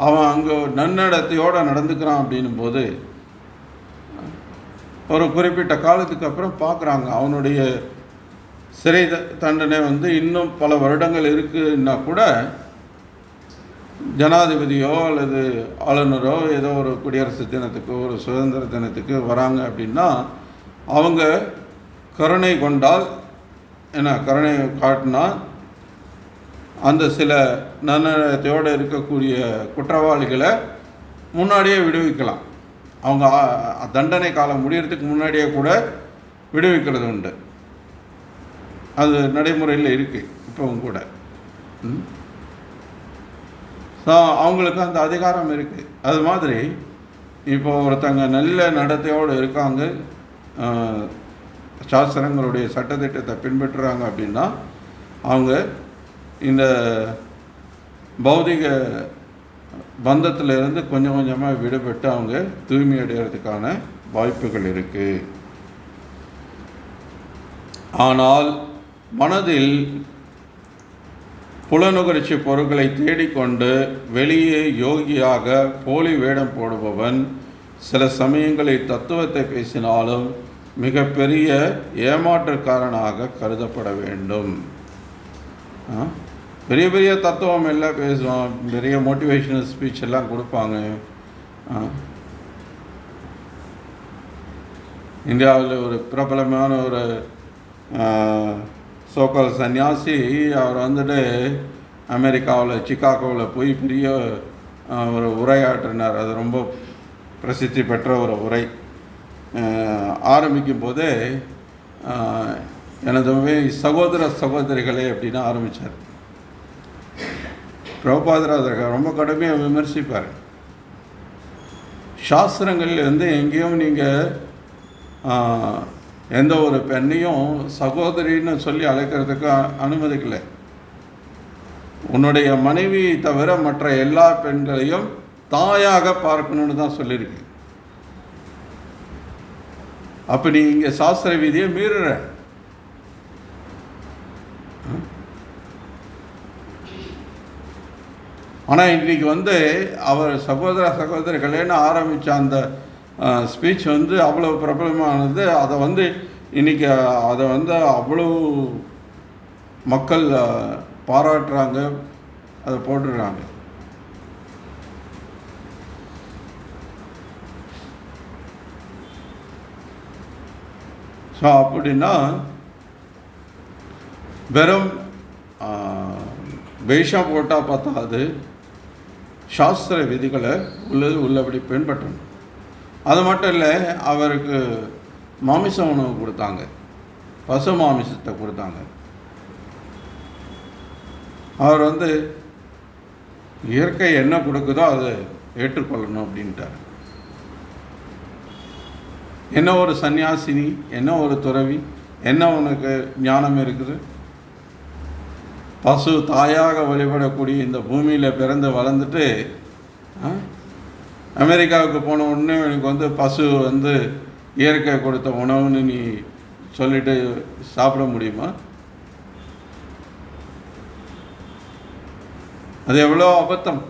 அவன் அங்கே நன்னடத்தையோடு நடந்துக்கிறான் அப்படின்னும் போது ஒரு குறிப்பிட்ட காலத்துக்கு அப்புறம் பார்க்குறாங்க அவனுடைய சிறை தண்டனை வந்து இன்னும் பல வருடங்கள் இருக்குன்னா கூட ஜனாதிபதியோ அல்லது ஆளுநரோ ஏதோ ஒரு குடியரசு தினத்துக்கு ஒரு சுதந்திர தினத்துக்கு வராங்க அப்படின்னா அவங்க கருணை கொண்டால் கருணை காட்டினா அந்த சில நன்னடத்தையோடு இருக்கக்கூடிய குற்றவாளிகளை முன்னாடியே விடுவிக்கலாம். அவங்க தண்டனை காலம் முடியறதுக்கு முன்னாடியே கூட விடுவிக்கிறது உண்டு. அது நடைமுறையில் இருக்குது இப்போவும் கூட. ஸோ அவங்களுக்கு அந்த அதிகாரம் இருக்குது. அது மாதிரி இப்போ ஒருத்தங்க நல்ல நடத்தையோடு இருக்காங்க, சாஸ்திரங்களுடைய சட்டத்திட்டத்தை பின்பற்றுறாங்க அப்படின்னா அவங்க இந்த பௌதிக பந்தத்திலிருந்து கொஞ்சம் கொஞ்சமாக விடுபட்டு அவங்க தூய்மை அடைகிறதுக்கான வாய்ப்புகள் இருக்குது. ஆனால் மனதில் புலனுகர்ச்சி பொருட்களை தேடிக்கொண்டு வெளியே யோகியாக போலி வேடம் போடுபவன் சில சமயங்களில் தத்துவத்தை பேசினாலும் மிகப்பெரிய ஏமாற்றுக்காரனாக கருதப்பட வேண்டும். பெரிய பெரிய தத்துவம் எல்லாம் பேசுவோம், பெரிய மோட்டிவேஷனல் ஸ்பீச் எல்லாம் கொடுப்பாங்க. இந்தியாவில் ஒரு பிரபலமான ஒரு சோக்கல் சன்னியாசி, அவர் வந்துட்டு அமெரிக்காவில் சிகாகோவில் போய் பெரிய ஒரு உரையாற்றினார். அது ரொம்ப பிரசித்தி பெற்ற ஒரு உரை. ஆரம்பிக்கும் போதே எனது சகோதர சகோதரிகளே அப்படின்னு ஆரம்பித்தார். பிரபுபாதர் அதற்கு ரொம்ப கடுமையாக விமர்சிப்பார். சாஸ்திரங்கள் எங்கேயும் நீங்கள் எந்த ஒரு பெண்ணையும் சகோதரின்னு சொல்லி அழைக்கிறதுக்கு அனுமதிக்கலை. உன்னுடைய மனைவி தவிர மற்ற எல்லா பெண்களையும் தாயாக பார்க்கணுன்னு தான் சொல்லியிருக்கு. அப்போ நீ இங்கே சாஸ்திர விதியை மீறுற. ஆனால் இன்றைக்கி அவர் சகோதர சகோதரிகளேன்னு ஆரம்பித்த அந்த ஸ்பீச் அவ்வளோ பிரபலமானது. அதை இன்றைக்கி அதை அவ்வளோ மக்கள் பாராட்டுறாங்க, அதை போட்டுடுறாங்க. ஸோ அப்படின்னா வெறும் வேஷம் போட்டால் பார்த்தாது, சாஸ்திர விதிகளை உள்ளபடி பின்பற்றணும். அது மட்டும் இல்லை, அவருக்கு மாமிச உணவு கொடுத்தாங்க, பசு மாமிசத்தை கொடுத்தாங்க. அவர் இயற்கை என்ன கொடுக்குதோ அதை ஏற்றுக்கொள்ளணும் அப்படின்ட்டார். என்ன ஒரு சன்னியாசினி, என்ன ஒரு துறவி, என்ன உனக்கு ஞானம் இருக்குது? பசு தாயாக வழிபடக்கூடிய இந்த பூமியில் பிறந்து வளர்ந்துட்டு அமெரிக்காவுக்கு போன உடனே எனக்கு பசு இயற்கை கொடுத்த உணவுன்னு நீ சொல்லிட்டு சாப்பிட முடியுமா? அது எவ்வளோ அபத்தம்.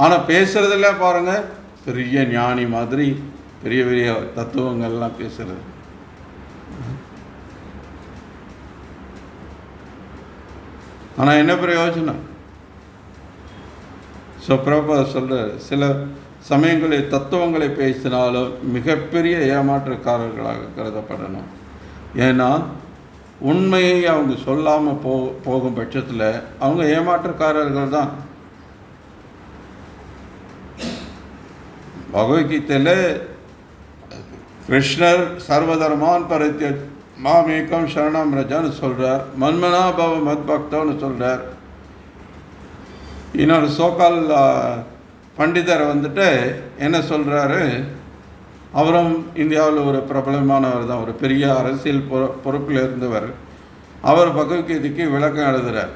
ஆனால் பேசுறதில்ல பாருங்க, பெரிய ஞானி மாதிரி பெரிய பெரிய தத்துவங்கள்லாம் பேசுறது. ஆனால் என்ன பிரயோஜனம்? ஸோ பிரபா சொல்ற சில சமயங்களில் தத்துவங்களை பேசினாலும் மிகப்பெரிய ஏமாற்றுக்காரர்களாக கருதப்படணும். ஏன்னா உண்மையை அவங்க சொல்லாமல் போகும் பட்சத்தில் அவங்க ஏமாற்றுக்காரர்கள் தான். பகவத்கீதையில் கிருஷ்ணர் சர்வதர்மான் பரித்ய மாமேக்கம் சரணம் ரஜான்னு சொல்கிறார். மன்மனா பவ மத் பக்தோன்னு சொல்கிறார். இன்னொரு சோக்கால் பண்டிதர் என்ன சொல்கிறாரு, அவரும் இந்தியாவில் ஒரு பிரபலமானவர் தான், ஒரு பெரிய அரசியல் பொறுப்பில் இருந்தவர். அவர் பகவத்கீதைக்கு விளக்கம் எழுதுகிறார்.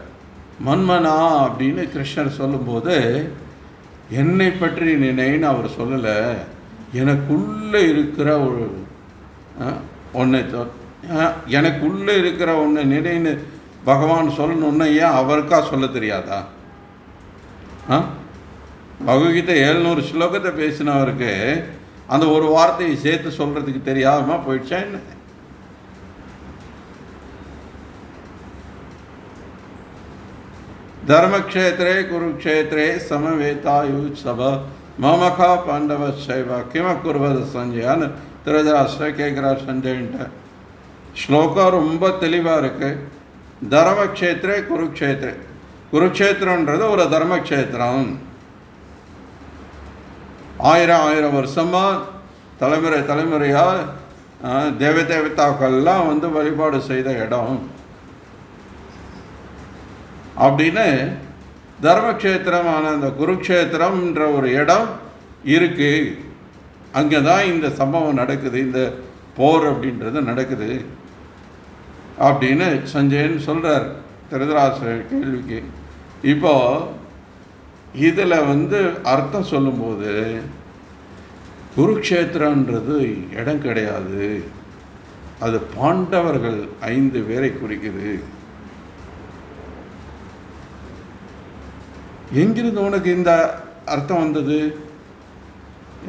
மன்மனா அப்படின்னு கிருஷ்ணர் சொல்லும்போது என்னை பற்றி நினைன்னு அவர் சொல்லலை, எனக்குள்ளே இருக்கிற ஒரு ஒன்றை எனக்குள்ளே இருக்கிற ஒன்று நினைன்னு பகவான் சொல்லணுன்னா ஏன் அவருக்கா சொல்ல தெரியாதா? பகவத்கீதை 700 ஸ்லோகத்தை பேசினவருக்கு அந்த ஒரு வார்த்தையை சேர்த்து சொல்கிறதுக்கு தெரியாமல் போயிடுச்சா என்ன? தர்மக்ஷேத்ரே குருக்ஷேத்ரே சமவேதாயுத்சவ மமகா பாண்டவ சைவ கிம குருவது சஞ்சயான்னு திருதராஷ்டிர கேட்குறார் சஞ்சயன்ட்ட. ஸ்லோகம் ரொம்ப தெளிவாக இருக்குது. தர்மக்ஷேத்ரே குருக்ஷேத்ரே, குருக்ஷேத்திரன்றது ஒரு தர்மக்ஷேத்திரம். 1000 வருஷமாக தலைமுறையாக தேவதாக்கள்லாம் வழிபாடு செய்த இடம் அப்படின்னு தர்மக்ஷேத்திரமான அந்த குருக்ஷேத்திரம்ன்ற ஒரு இடம் இருக்குது. அங்கே தான் இந்த சம்பவம் நடக்குது, இந்த போர் அப்படின்றது நடக்குது அப்படின்னு சஞ்சயன் சொல்கிறார் திருதராஷ்டிரர் கேள்விக்கு. இப்போ இதில் அர்த்தம் சொல்லும்போது குருக்ஷேத்திரன்றது இடம் கிடையாது, அது பாண்டவர்கள் 5 பேரை குறிக்குது. எங்கிருந்து உனக்கு இந்த அர்த்தம் வந்தது?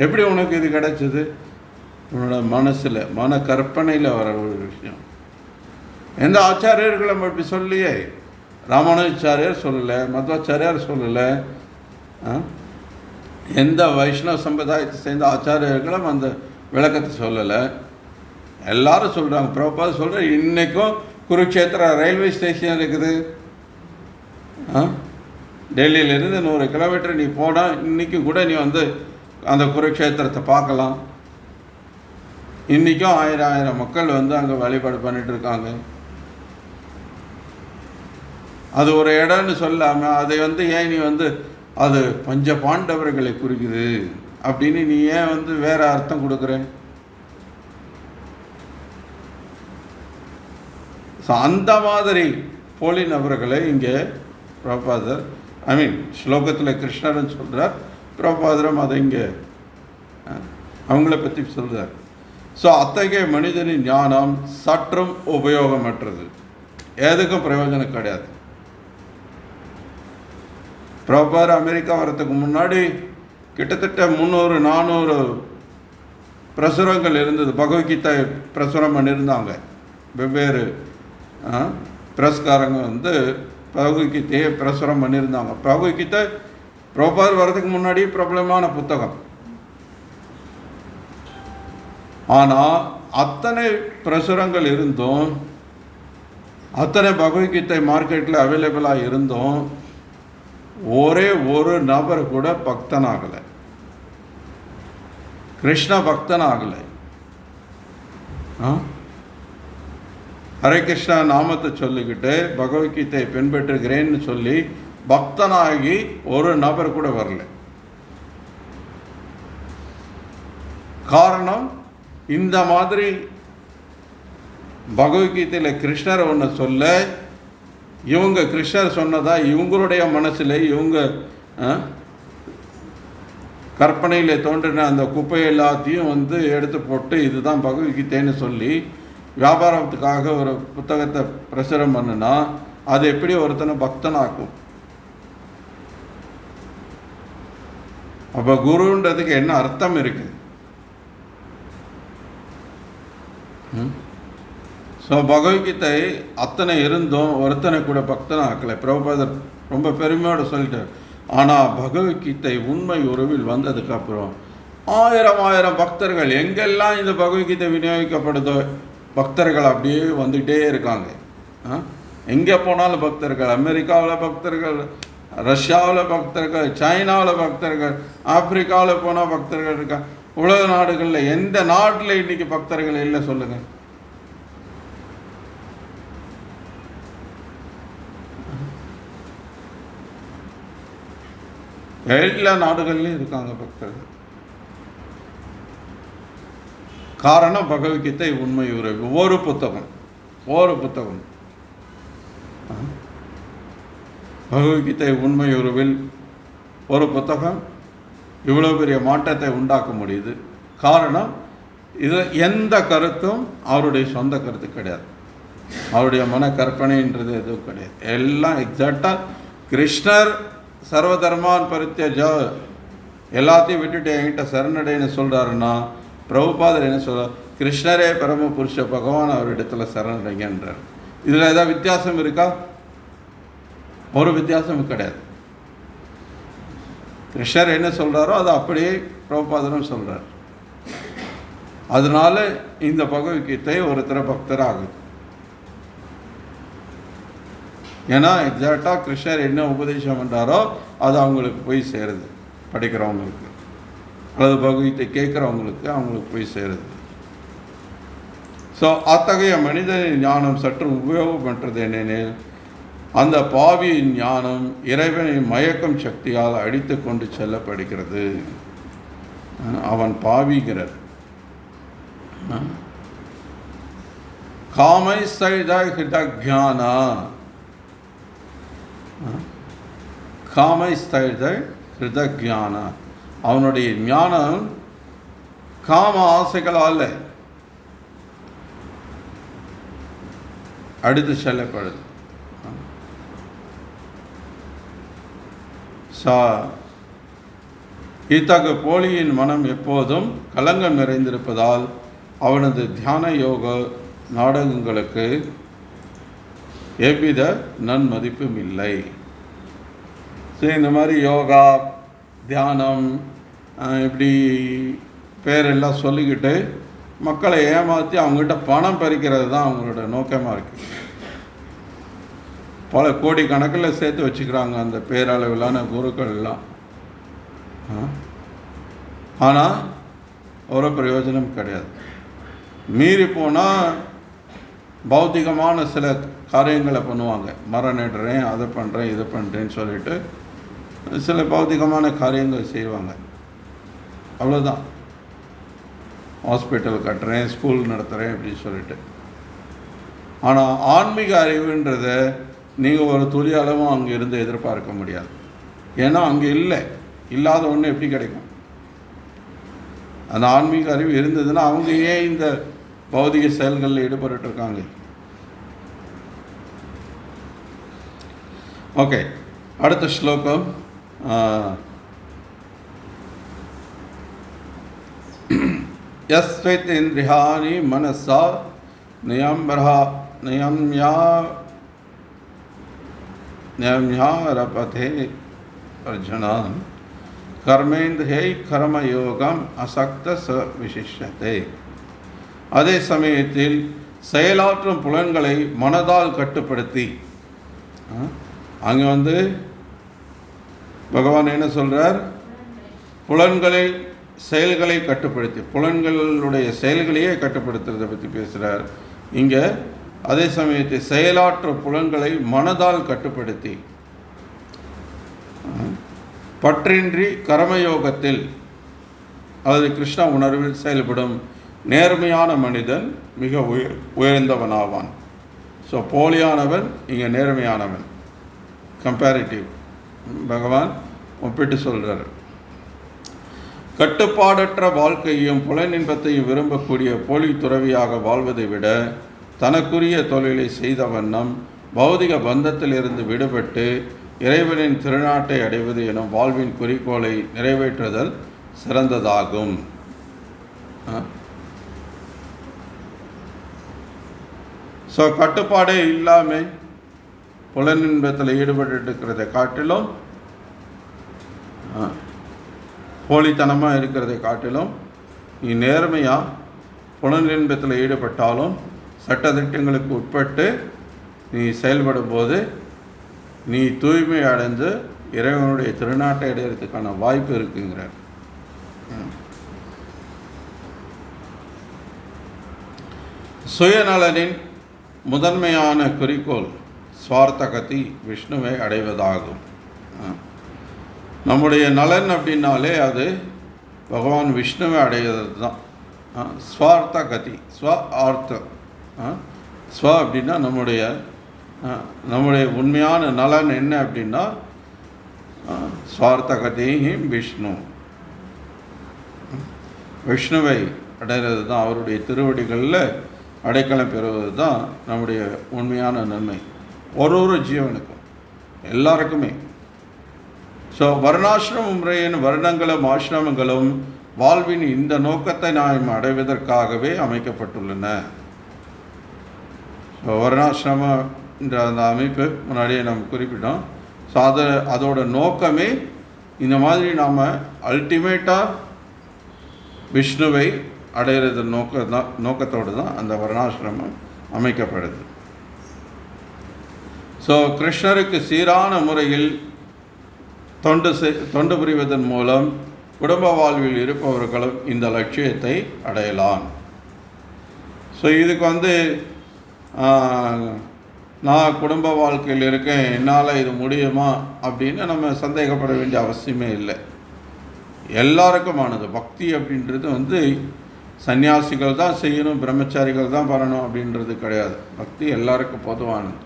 எப்படி உனக்கு இது கிடைச்சது? உன்னோட மனசில், மன கற்பனையில் வர ஒரு விஷயம். எந்த ஆச்சாரியர்களும் அப்படி சொல்லியே. ராமானுஜாச்சாரியார் சொல்லலை, மத்வாச்சாரியார் சொல்லலை, எந்த வைஷ்ணவ சம்பிரதாயத்தை சேர்ந்த ஆச்சாரியர்களும் அந்த விளக்கத்தை சொல்லலை. எல்லாரும் சொல்கிறாங்க. பிரபுபாதர் சொல்கிற இன்றைக்கும் குருக்ஷேத்திர ரயில்வே ஸ்டேஷன் இருக்குது. டெல்லியிலேருந்து 100 கிலோமீட்டர் நீ போனால் இன்றைக்கும் கூட நீ அந்த குருக்ஷேத்திரத்தை பார்க்கலாம். இன்றைக்கும் 1000 மக்கள் அங்கே வழிபாடு பண்ணிட்டு இருக்காங்க. அது ஒரு இடம்னு சொல்லாமல் அதை ஏன் நீ அது பஞ்ச பாண்டவர்களை குறிக்குது அப்படின்னு நீ ஏன் வேற அர்த்தம் கொடுக்குற? அந்த மாதிரி போலி நபர்களை இங்கே பிரபாதர் ஸ்லோகத்தில் கிருஷ்ணர்னு சொல்கிறார், பிரபாதரம் அதை இங்கே அவங்கள பற்றி சொல்கிறார். ஸோ அத்தகைய மனிதனின் ஞானம் சற்றும் உபயோகமற்றது, எதுக்கும் பிரயோஜனம் கிடையாது. பிரபாதர் அமெரிக்கா வரத்துக்கு முன்னாடி கிட்டத்தட்ட 300-400 பிரசுரங்கள் இருந்தது. பகவத்கீதை பிரசுரம் பண்ணியிருந்தாங்க. வெவ்வேறு பிரஸ்காரங்க பகவத்கீதையை பிரசுரம் பண்ணியிருந்தாங்க. பகவத்கீதை பிரபாதர் வரதுக்கு முன்னாடி பிரபலமான புத்தகம். ஆனால் அத்தனை பிரசுரங்கள் இருந்தும், அத்தனை பகவத்கீதை மார்க்கெட்டில் அவைலபிளாக இருந்தும் ஒரே ஒரு நபர் கூட பக்தனாகலை, கிருஷ்ண பக்தனாகலை. ஹரே கிருஷ்ணா நாமத்தை சொல்லிக்கிட்டு பகவத்கீதையை பின்பற்றுகிறேன்னு சொல்லி பக்தனாகி ஒரு நபர் கூட வரல. காரணம், இந்த மாதிரி பகவத்கீதையில் கிருஷ்ணர் ஒன்று சொல்ல, இவங்க கிருஷ்ணர் சொன்னதா இவங்களுடைய மனசில், இவங்க கற்பனையில் தோன்றின அந்த குப்பை எல்லாத்தையும் எடுத்து போட்டு இதுதான் பகவத்கீதைன்னு சொல்லி வியாபாரத்துக்காக ஒரு புத்தகத்தை பிரசுரம் பண்ணுனா அது எப்படி ஒருத்தனை பக்தனாக்கும்? அப்போ குருன்றதுக்கு என்ன அர்த்தம் இருக்கு? ஸோ பகவத்கீதை அத்தனை இருந்தும் ஒருத்தனை கூட பக்தனை ஆக்கலை. பிரபுபாதர் ரொம்ப பெருமையோடு சொல்லிட்டார். ஆனால் பகவத்கீதை உண்மை உருவில் வந்ததுக்கப்புறம் 1000 பக்தர்கள், எங்கெல்லாம் இந்த பகவத்கீதை விநியோகிக்கப்படுதோ பக்தர்கள் அப்படியே வந்துகிட்டே இருக்காங்க. எங்கே போனாலும் பக்தர்கள், அமெரிக்காவில் பக்தர்கள், ரஷ்யாவில் பக்தர்கள், சைனாவில் பக்தர்கள், ஆப்பிரிக்காவில் போனால் பக்தர்கள் இருக்காங்க. உலக நாடுகளில் எந்த நாட்டில் இன்னைக்கு பக்தர்கள் இல்லை சொல்லுங்கள்? எல்லா நாடுகள்லையும் இருக்காங்க பக்தர்கள். காரணம் பகவத்கீதை உண்மை உறவு. ஒரு புத்தகம் பகவத்கீதை உண்மை உறவில் ஒரு புத்தகம் இவ்வளோ பெரிய மாற்றத்தை உண்டாக்க முடியுது. காரணம், இதில் எந்த கருத்தும் அவருடைய சொந்த கருத்து கிடையாது, அவருடைய மன கற்பனைன்றது எதுவும் கிடையாது. எல்லாம் எக்ஸாக்டாக கிருஷ்ணர் சர்வதர்மான் பரித்யஜ, எல்லாத்தையும் விட்டுட்டு என்கிட்ட சரணடைன்னு சொல்கிறாருன்னா, பிரபுபாதர் என்ன சொல்கிறார்? கிருஷ்ணரே பரம புருஷ பகவான், அவரிடத்துல சரணடைங்கன்றார். இதில் ஏதாவது வித்தியாசம் இருக்கா? ஒரு வித்தியாசமும் கிடையாது. கிருஷ்ணர் என்ன சொல்கிறாரோ அதை அப்படியே பிரபுபாதரும் சொல்கிறார். அதனால இந்த பகவத்கீதை ஒருத்தர பக்தர் ஆகுது. ஏன்னா எக்ஸாக்டாக கிருஷ்ணர் என்ன உபதேசம் பண்ணுறாரோ அது அவங்களுக்கு போய் சேருது, படிக்கிறவங்களுக்கு அல்லது பகவத்கீதை கேட்குறவங்களுக்கு அவங்களுக்கு போய் சேருது. ஸோ அத்தகைய மனிதனின் ஞானம் சற்று உபயோகம் பண்ணுறது என்னென்னில், அந்த பாவியின் ஞானம் இறைவனின் மயக்கம் சக்தியால் அடித்து கொண்டு செல்லப்படுகிறது. அவன் பாவிகிறார். காமை சைத ஹிருதஜானா, காமைஸ்தைத ஹிருதஜான, அவனுடைய ஞானம் காம ஆசைகளால் அடுத்து செல்லப்படுது. இத்தகு போலியின் மனம் எப்போதும் கலங்கம் நிறைந்திருப்பதால் அவனது தியான யோக நாடகங்களுக்கு எவ்வித நன்மதிப்பும் இல்லை. இந்த மாதிரி யோகா தியானம் இப்படி பேரெல்லாம் சொல்லிக்கிட்டு மக்களை ஏமாற்றி அவங்ககிட்ட பணம் பறிக்கிறது தான் அவங்களோட நோக்கமாக இருக்குது. பல கோடி கணக்கில் சேர்த்து வச்சுக்கிறாங்க அந்த பேரளவிலான குருக்கள்லாம். ஆனால் ஒரு பிரயோஜனம் கிடையாது. மீறி போனால் பௌத்திகமான சில காரியங்களை பண்ணுவாங்க. மரம் நடுறேன், அதை பண்ணுறேன், இதை பண்ணுறேன்னு சொல்லிட்டு சில பௌத்திகமான காரியங்கள் செய்வாங்க. அவ்வளோதான். ஹாஸ்பிட்டல் கட்டுறேன், ஸ்கூல் நடத்துகிறேன் அப்படின்னு சொல்லிட்டு. ஆனால் ஆன்மீக அறிவுன்றதை நீங்கள் ஒரு துளி அளவும் அங்கே இருந்து எதிர்பார்க்க முடியாது. ஏன்னா அங்கே இல்லாத ஒன்று எப்படி கிடைக்கும்? அந்த ஆன்மீக அறிவு இருந்ததுன்னா அவங்க ஏன் இந்த பௌதிக செயல்களில் ஈடுபட்டுருக்காங்க? ஓகே, அடுத்த ஸ்லோகம். யஸ்வேந்திரியாணி மனசா நியம்யாரபதே அர்ஜுனான் கர்மேந்திரியை கர்மயோகம் அசக்த ச விசிஷ்யதே. அதே சமயத்தில் செயலாற்றும் புலன்களை மனதால் கட்டுப்படுத்தி, அங்கே பகவான் என்ன சொல்கிறார்? புலன்களை செயல்களை கட்டுப்படுத்தி, புலன்களுடைய செயல்களையே கட்டுப்படுத்துறதை பற்றி பேசுகிறார் இங்கே. அதே சமயத்தில் செயலாற்றும் புலன்களை மனதால் கட்டுப்படுத்தி பற்றின்றி கர்மயோகத்தில் அல்லது கிருஷ்ண உணர்வில் செயல்படும் நேர்மையான மனிதன் மிக உயர்ந்தவனாவான். ஸோ போலியானவன் இங்கே நேர்மையானவன். கம்பேரிட்டிவ் பகவான் ஒப்பிட்டு சொல்கிறார். கட்டுப்பாடற்ற வாழ்க்கையும் புலனின்பத்தையும் விரும்பக்கூடிய போலி துறவியாக வாழ்வதை விட தனக்குரிய தொழிலை செய்த வண்ணம் பௌதிக பந்தத்திலிருந்து விடுபட்டு இறைவனின் திருநாட்டை அடைவது எனும் வாழ்வின் குறிக்கோளை நிறைவேற்றுதல் சிறந்ததாகும். ஸோ கட்டுப்பாடே இல்லாமல் புலனின்பத்தில் ஈடுபட்டு இருக்கிறதை காட்டிலும், போலித்தனமாக இருக்கிறதை காட்டிலும், நீ நேர்மையாக புலனின்பத்தில் ஈடுபட்டாலும் சட்டத்திட்டங்களுக்கு உட்பட்டு நீ செயல்படும் போது நீ தூய்மை அடைந்து இறைவனுடைய திருநாட்டை அடையிறதுக்கான வாய்ப்பு இருக்குங்கிறார். சுயநலனின் முதன்மையான குறிக்கோள் ஸ்வார்த்தகதி விஷ்ணுவை அடைவதாகும். நம்முடைய நலன் அப்படின்னாலே அது பகவான் விஷ்ணுவை அடைவது தான். ஸ்வார்த்தகதி, ஸ்வ ஆர்த்த, ஸ்வ அப்படின்னா நம்முடைய உண்மையான நலன் என்ன அப்படின்னா ஸ்வார்த்தகதியும் விஷ்ணு, விஷ்ணுவை அடைகிறது தான், அவருடைய திருவடிகளில் அடைக்கலம் பெறுவது தான் நம்முடைய உண்மையான நன்மை ஒரு ஜீவனுக்கும், எல்லாருக்குமே. ஸோ வர்ணாசிரம முறையின் வருடங்களும் ஆசிரமங்களும் வாழ்வின் இந்த நோக்கத்தை நாம் அடைவதற்காகவே அமைக்கப்பட்டுள்ளன. ஸோ வர்ணாசிரம என்ற அந்த அமைப்பு முன்னாடியே நம்ம குறிப்பிட்டோம். ஸோ அதோட நோக்கமே இந்த மாதிரி நாம் அல்டிமேட்டாக விஷ்ணுவை அடையிறது நோக்கத்தோடு தான் அந்த வர்ணாசிரமம் அமைக்கப்படுது. ஸோ கிருஷ்ணருக்கு சீரான முறையில் தொண்டு புரிவதன் மூலம் குடும்ப வாழ்வில் இருப்பவர்களும் இந்த லட்சியத்தை அடையலாம். ஸோ இதுக்கு நான் குடும்ப வாழ்க்கையில் இருக்கேன், என்னால் இது முடியுமா அப்படின்னு நம்ம சந்தேகப்பட வேண்டிய அவசியமே இல்லை. எல்லாருக்குமானது. பக்தி அப்படின்றது சன்னியாசிகள் தான் செய்யணும், பிரம்மச்சாரிகள் தான் பண்ணணும் அப்படின்றது கிடையாது. பக்தி எல்லாருக்கும் பொதுவானது.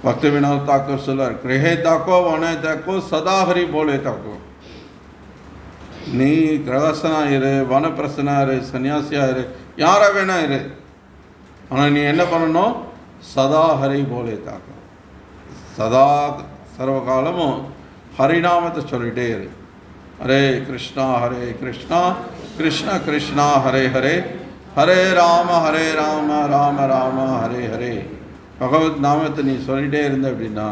பக்தி வினோத் தாக்கூர் சொல்லார், கிரகே தாக்கோ வனே தாக்கோ சதா ஹரி போலே தாக்கோ. நீ கிரகஸ்தனா இரு, வனப்பிரசனா இரு, சன்னியாசியா இரு, யாரா வேணா இரு, ஆனால் நீ என்ன பண்ணணும்? சதா ஹரி போலே தாக்கோ. சதா சர்வகாலமும் ஹரிநாமத்தை சொல்லிட்டே இரு. ஹரே கிருஷ்ணா கிருஷ்ணா கிருஷ்ணா ஹரே ஹரே, ஹரே ராம ராம ராம ஹரே ஹரே. பகவத் நாமத்தை நீ சொல்லிகிட்டே இருந்த அப்படின்னா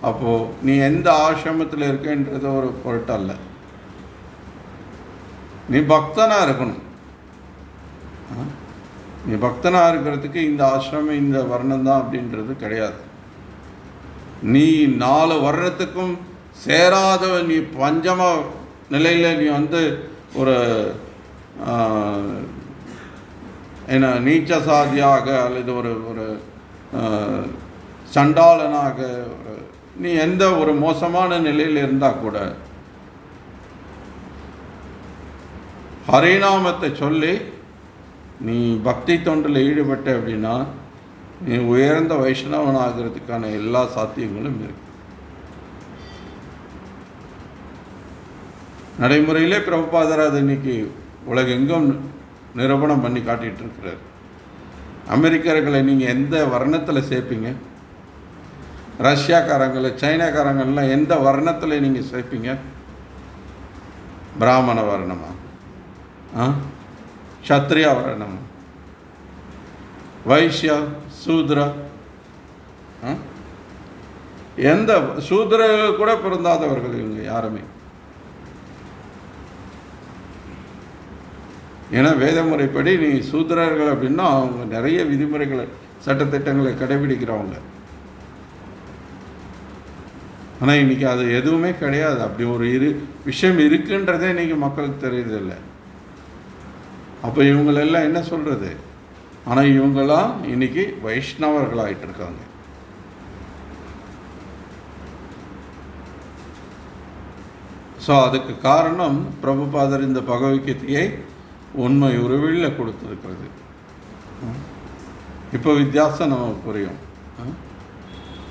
அப்போது நீ எந்த ஆசிரமத்தில் இருக்கன்றது ஒரு பொருட்டல்ல, நீ பக்தனாக இருக்கணும். நீ பக்தனாக இருக்கிறதுக்கு இந்த ஆசிரமம் இந்த வர்ணம் தான் அப்படின்றது கிடையாது. நீ 4 வருடத்துக்கும் சேராத நீ பஞ்சம நிலையில் நீ வந்து ஒரு என்ன நீச்ச சாதியாக அல்லது ஒரு ஒரு சண்டாளனாக நீ எந்த ஒரு மோசமான நிலையில் இருந்தால் கூட ஹரிநாமத்தை சொல்லி நீ பக்தி தொண்டில் ஈடுபட்ட அப்படின்னா நீ உயர்ந்த வைஷ்ணவன் ஆகிறதுக்கான எல்லா சாத்தியங்களும் இருக்கு. நடைமுறையிலே பிரபுபாதர் அது இன்னைக்கு உலகெங்கும் நிரூபணம் பண்ணி காட்டிகிட்டு இருக்கிறார். அமெரிக்கர்களை நீங்கள் எந்த வர்ணத்தில் சேர்ப்பீங்க? ரஷ்யாக்காரங்களை, சைனாக்காரங்கள்லாம் எந்த வர்ணத்தில் நீங்கள் சேர்ப்பீங்க? பிராமண வர்ணமா, க்ஷத்ரியா வர்ணமா, வைஷ்யா, சூத்ரா? எந்த சூத்ரர்கள் கூட பிறந்தாதவர்கள் இவங்க யாருமே. ஏன்னா வேத முறைப்படி நீ சூத்திரர்கள் அப்படின்னா அவங்க நிறைய விதிமுறைகளை சட்டத்திட்டங்களை கடைபிடிக்கிறவங்க. ஆனால் இன்றைக்கி அது எதுவுமே கிடையாது. அப்படி ஒரு விஷயம் இருக்குன்றதே இன்றைக்கி மக்களுக்கு தெரியுதில்லை. அப்போ இவங்களெல்லாம் என்ன சொல்கிறது? ஆனால் இவங்களாம் இன்றைக்கி வைஷ்ணவர்களாகிட்டு இருக்காங்க. ஸோ அதுக்கு காரணம் பிரபுபாதர் இந்த பகவத்கீதையை உண்மை உருவில் கொடுத்துருக்கிறது. இப்போ வித்தியாசம் நமக்கு புரியும்.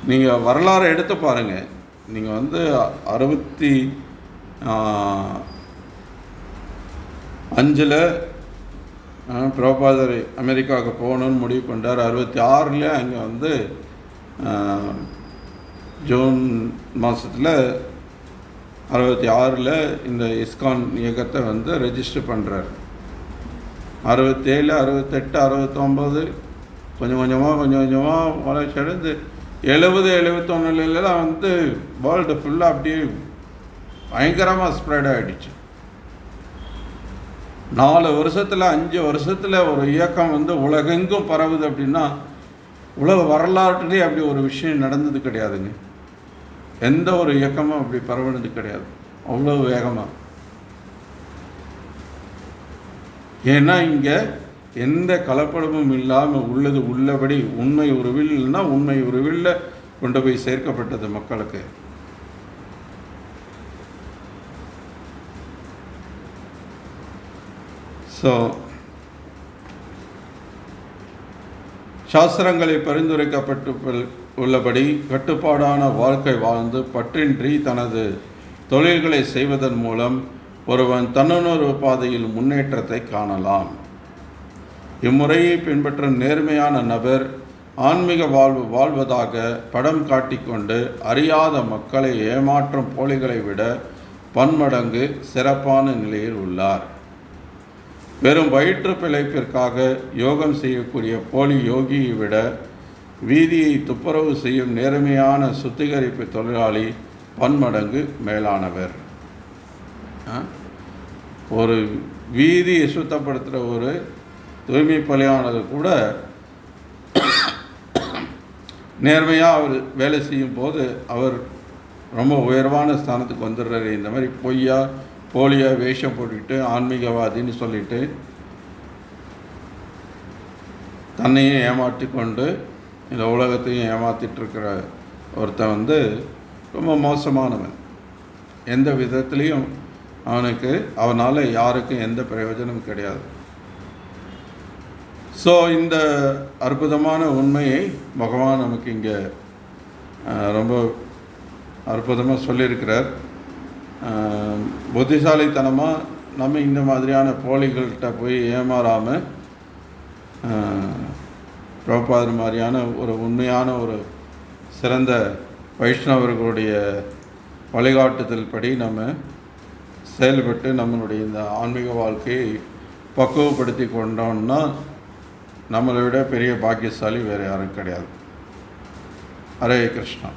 நீங்கள் வரலாறு எடுத்து பாருங்கள். நீங்கள் வந்து 65 பிரபுபாதர் அமெரிக்காவுக்கு போகணுன்னு முடிவு பண்ணார். 66 அங்கே வந்து ஜூன் மாதத்தில் 66 இந்த இஸ்கான் இயக்கத்தை வந்து ரெஜிஸ்டர் பண்ணுறார். 67, 68, 69 கொஞ்சம் கொஞ்சமாக வளர்ச்சி அடைந்து 70, 71 வந்து வேர்ல்டு ஃபுல்லாக அப்படியே பயங்கரமாக ஸ்ப்ரெட் ஆகிடுச்சு. 4 வருஷத்தில் 5 வருஷத்தில் ஒரு இயக்கம் வந்து உலகெங்கும் பரவுது அப்படின்னா உலக வரலாற்றுலேயே அப்படி ஒரு விஷயம் நடந்தது கிடையாதுங்க. எந்த ஒரு இயக்கமும் அப்படி பரவுனது கிடையாது அவ்வளோ வேகமாக. ஏன்னா இங்கே எந்த கலப்படமும் இல்லாமல் உள்ளது உள்ளபடி உண்மை உருவில் இல்லைன்னா உண்மை உருவில் கொண்டு போய் சேர்க்கப்பட்டது மக்களுக்கு. ஸோ சாஸ்திரங்களில் பரிந்துரைக்கப்பட்டு உள்ளபடி கட்டுப்பாடான வாழ்க்கை வாழ்ந்து பற்றின்றி தனது தொழில்களை செய்வதன் மூலம் ஒருவன் தன்னுணர்வு பாதையில் முன்னேற்றத்தை காணலாம். இம்முறையை பின்பற்றும் நேர்மையான நபர் ஆன்மீக வாழ்வதாக படம் காட்டிக்கொண்டு அறியாத மக்களை ஏமாற்றும் போலிகளை விட பன்மடங்கு சிறப்பான நிலையில் உள்ளார். வெறும் வயிற்று பிழைப்பிற்காக யோகம் செய்யக்கூடிய போலி யோகியை விட வீதியை துப்புரவு செய்யும் நேர்மையான சுத்திகரிப்பு தொழிலாளி பன்மடங்கு மேலானவர். ஒரு வீதியை சுத்தப்படுத்துகிற ஒரு தூய்மை பணியாளர் கூட நேர்மையாக அவர் வேலை செய்யும் போது அவர் ரொம்ப உயர்வான ஸ்தானத்துக்கு வந்துடுறாரு. இந்த மாதிரி போலியாக வேஷம் போட்டுக்கிட்டு ஆன்மீகவாதின்னு சொல்லிட்டு தன்னையும் ஏமாற்றி கொண்டு இந்த உலகத்தையும் ஏமாற்றிட்டு இருக்கிற ஒருத்தன் வந்து ரொம்ப மோசமானவன். எந்த விதத்துலேயும் அவனால் யாருக்கும் எந்த பிரயோஜனமும் கிடையாது. ஸோ இந்த அற்புதமான உண்மையை பகவான் நமக்கு இங்கே ரொம்ப அற்புதமாக சொல்லியிருக்கிறார். புத்திசாலித்தனமாக நம்ம இந்த மாதிரியான போலிகள்கிட்ட போய் ஏமாறாமல் பிரபுபாதர் மாதிரியான ஒரு உண்மையான ஒரு சிறந்த வைஷ்ணவர்களுடைய வழிகாட்டுதல் படி நம்ம செயல்பட்டு நம்மளுடைய இந்த ஆன்மீக வாழ்க்கையை பக்குவப்படுத்தி கொண்டோம்னா நம்மளை விட பெரிய பாக்கியசாலி வேறு யாரும் கிடையாது. ஹரே கிருஷ்ணா.